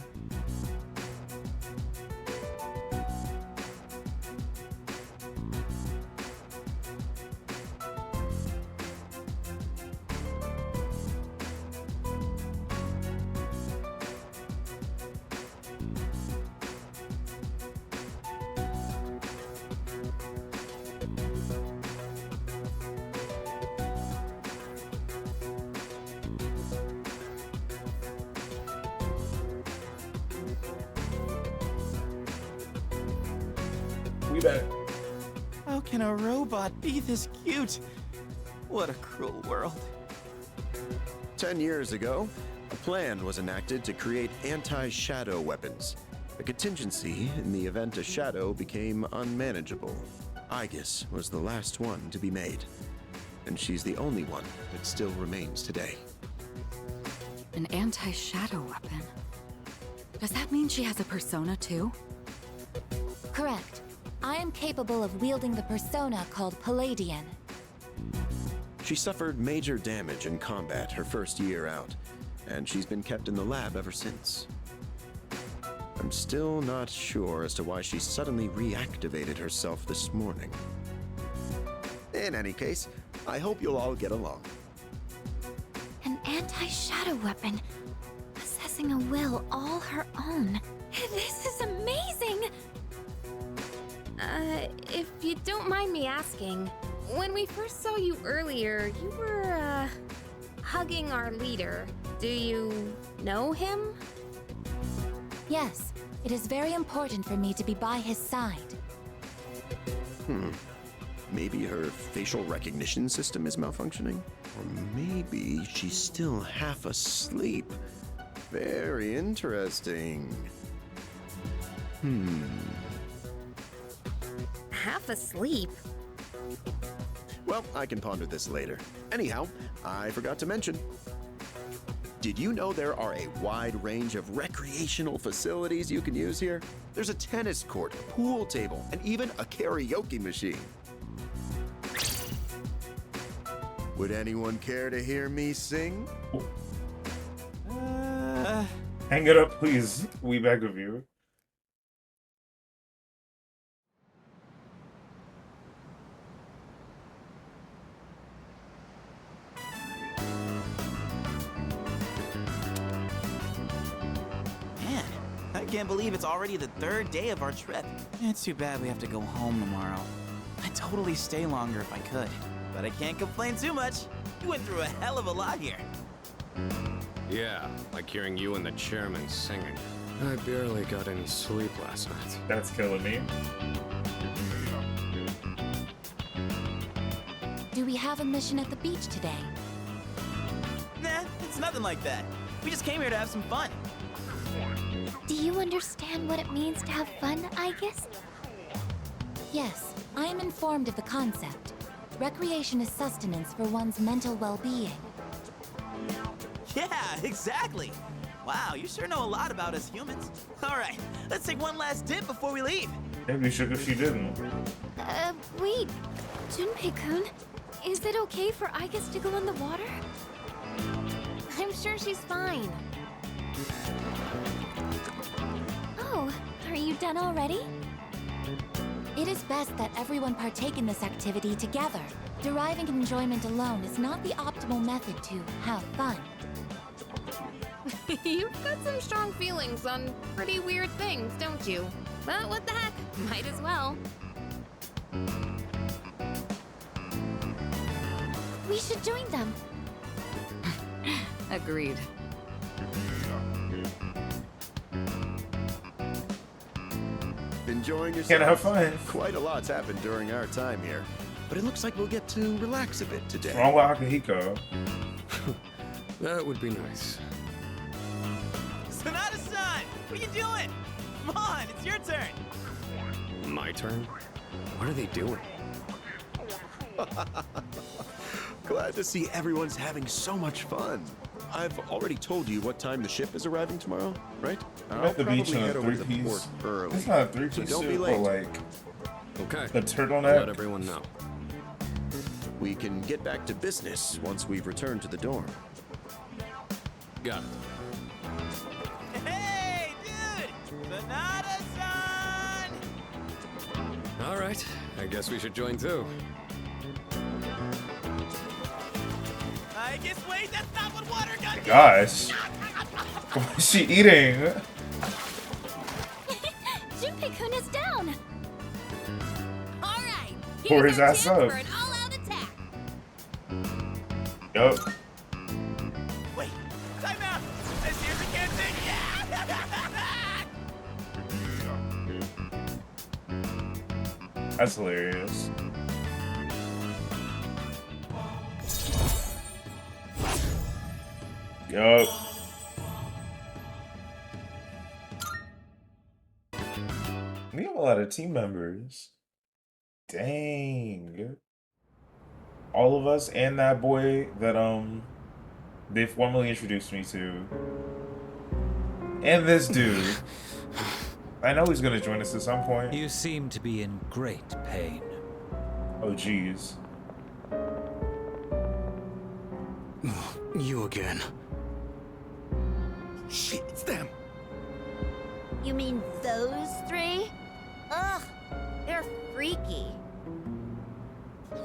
We back. How can a robot be this cute? What a cruel world. 10 years ago, a plan was enacted to create anti-shadow weapons. A contingency in the event a shadow became unmanageable. Igus was the last one to be made. And she's the only one that still remains today. An anti-shadow weapon. Does that mean she has a persona too? Correct. I am capable of wielding the persona called Palladian. She suffered major damage in combat her first year out, and she's been kept in the lab ever since. I'm still not sure as to why she suddenly reactivated herself this morning. In any case, I hope you'll all get along. An anti-shadow weapon, possessing a will all her own. This is amazing! If you don't mind me asking, when we first saw you earlier, you were, hugging our leader. Do you know him? Yes, it is very important for me to be by his side. Maybe her facial recognition system is malfunctioning? Or maybe she's still half asleep. Very interesting. Half asleep? Well, I can ponder this later. Anyhow, I forgot to mention. Did you know there are a wide range of recreational facilities you can use here? There's a tennis court, pool table, and even a karaoke machine. Would anyone care to hear me sing? Hang it up, please. We beg of you. Man, I can't believe it's already the third day of our trip. It's too bad we have to go home tomorrow. I'd totally stay longer if I could, but I can't complain too much. You went through a hell of a lot here. Yeah, like hearing you and the chairman singing. I barely got any sleep last night. That's killing me. Do we have a mission at the beach today? Nah, it's nothing like that. We just came here to have some fun. Do you understand what it means to have fun, Aegis? Yes, I am informed of the concept. Recreation is sustenance for one's mental well-being. Yeah, exactly. Wow, you sure know a lot about us humans. All right, let's take one last dip before we leave. Maybe we should if she didn't. Wait. Junpei-kun, is it okay for Aegis to go in the water? I'm sure she's fine. Oh, are you done already? It is best that everyone partake in this activity together. Deriving enjoyment alone is not the optimal method to have fun. You've got some strong feelings on pretty weird things, don't you? But what the heck, might as well. We should join them. Agreed. Enjoying yourself? Can't have fun. Quite a lot's happened during our time here, but it looks like we'll get to relax a bit today. What's wrong with Akihiko? That would be nice. Sonata-san, what are you doing? Come on, it's your turn. My turn? What are they doing? Glad to see everyone's having so much fun. I've already told you what time the ship is arriving tomorrow, right? I'm at the beach in head a over to the three-piece. port early. It's not a so three-piece don't be suit, late. but like Okay. the turtleneck. Let everyone know. We can get back to business once we've returned to the dorm. Got it. Hey, dude! Sonata-san! All right. I guess we should join too. I guess wait, that's not what water got me! Gosh. What is she eating? Junpei-kun is down! Alright, Pour here's his our ass chance up. for an all-out attack. Yup. Wait, time out! This here's a good thing! Yeah! That's hilarious. Yup. We have a lot of team members. Dang. All of us and that boy that they formally introduced me to. And this dude. I know he's gonna join us at some point. You seem to be in great pain. Oh, jeez. You again. Shit, it's them. You mean those three? Ugh, they're freaky.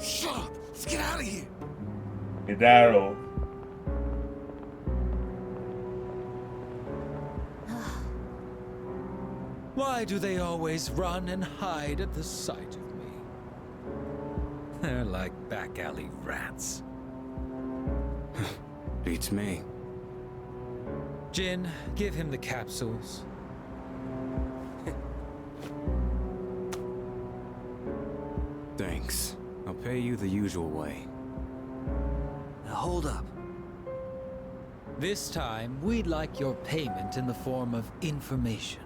Shut up! Let's get out of here! Hey, Daryl. Why do they always run and hide at the sight of me? They're like back alley rats. Beats me. Jin, give him the capsules. Thanks. I'll pay you the usual way. Now hold up. This time, we'd like your payment in the form of information.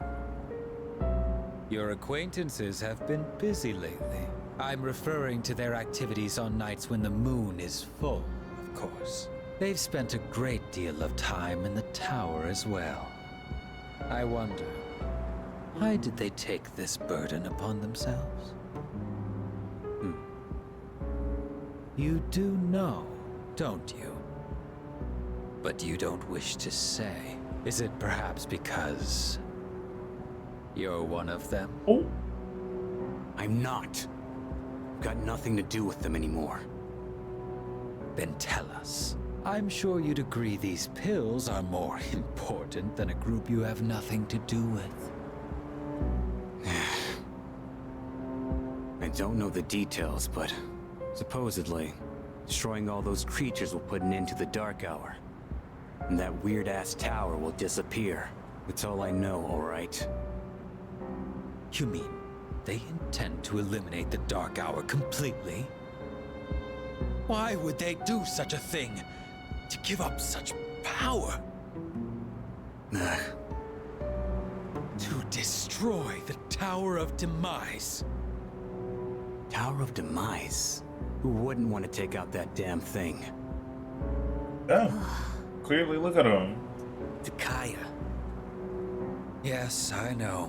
Your acquaintances have been busy lately. I'm referring to their activities on nights when the moon is full, of course. They've spent a great deal of time in the tower as well. I wonder, why did they take this burden upon themselves? You do know, don't you? But you don't wish to say. Is it perhaps because you're one of them? Oh. I'm not. Got nothing to do with them anymore. Then tell us. I'm sure you'd agree these pills are more important than a group you have nothing to do with. I don't know the details, but supposedly, destroying all those creatures will put an end to the Dark Hour. And that weird-ass tower will disappear. It's all I know, alright? You mean they intend to eliminate the Dark Hour completely? Why would they do such a thing? To give up such power? To destroy the Tower of Demise. Tower of Demise? Who wouldn't want to take out that damn thing? Oh, clearly look at him. Takaya. Yes, I know.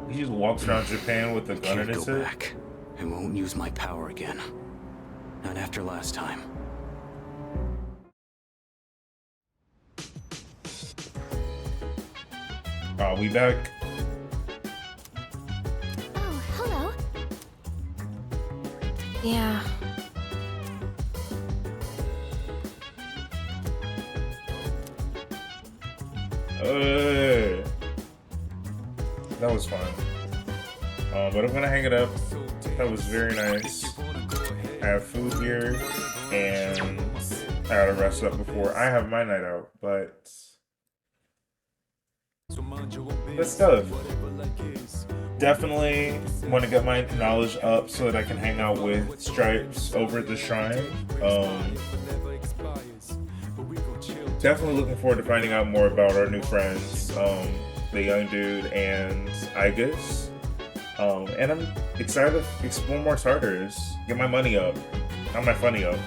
He just walks around Japan with a gun in his Go head. back. I won't use my power again. Not after last time. We back. Oh, hello. Yeah. That was fun. But I'm gonna hang it up. That was very nice. I have food here, and I gotta rest up before I have my night out. But good stuff. Definitely want to get my knowledge up so that I can hang out with Stripes over at the shrine. Definitely looking forward to finding out more about our new friends, the young dude and Igus. And I'm excited to explore more Tartars. Get my money up. Not my funny up.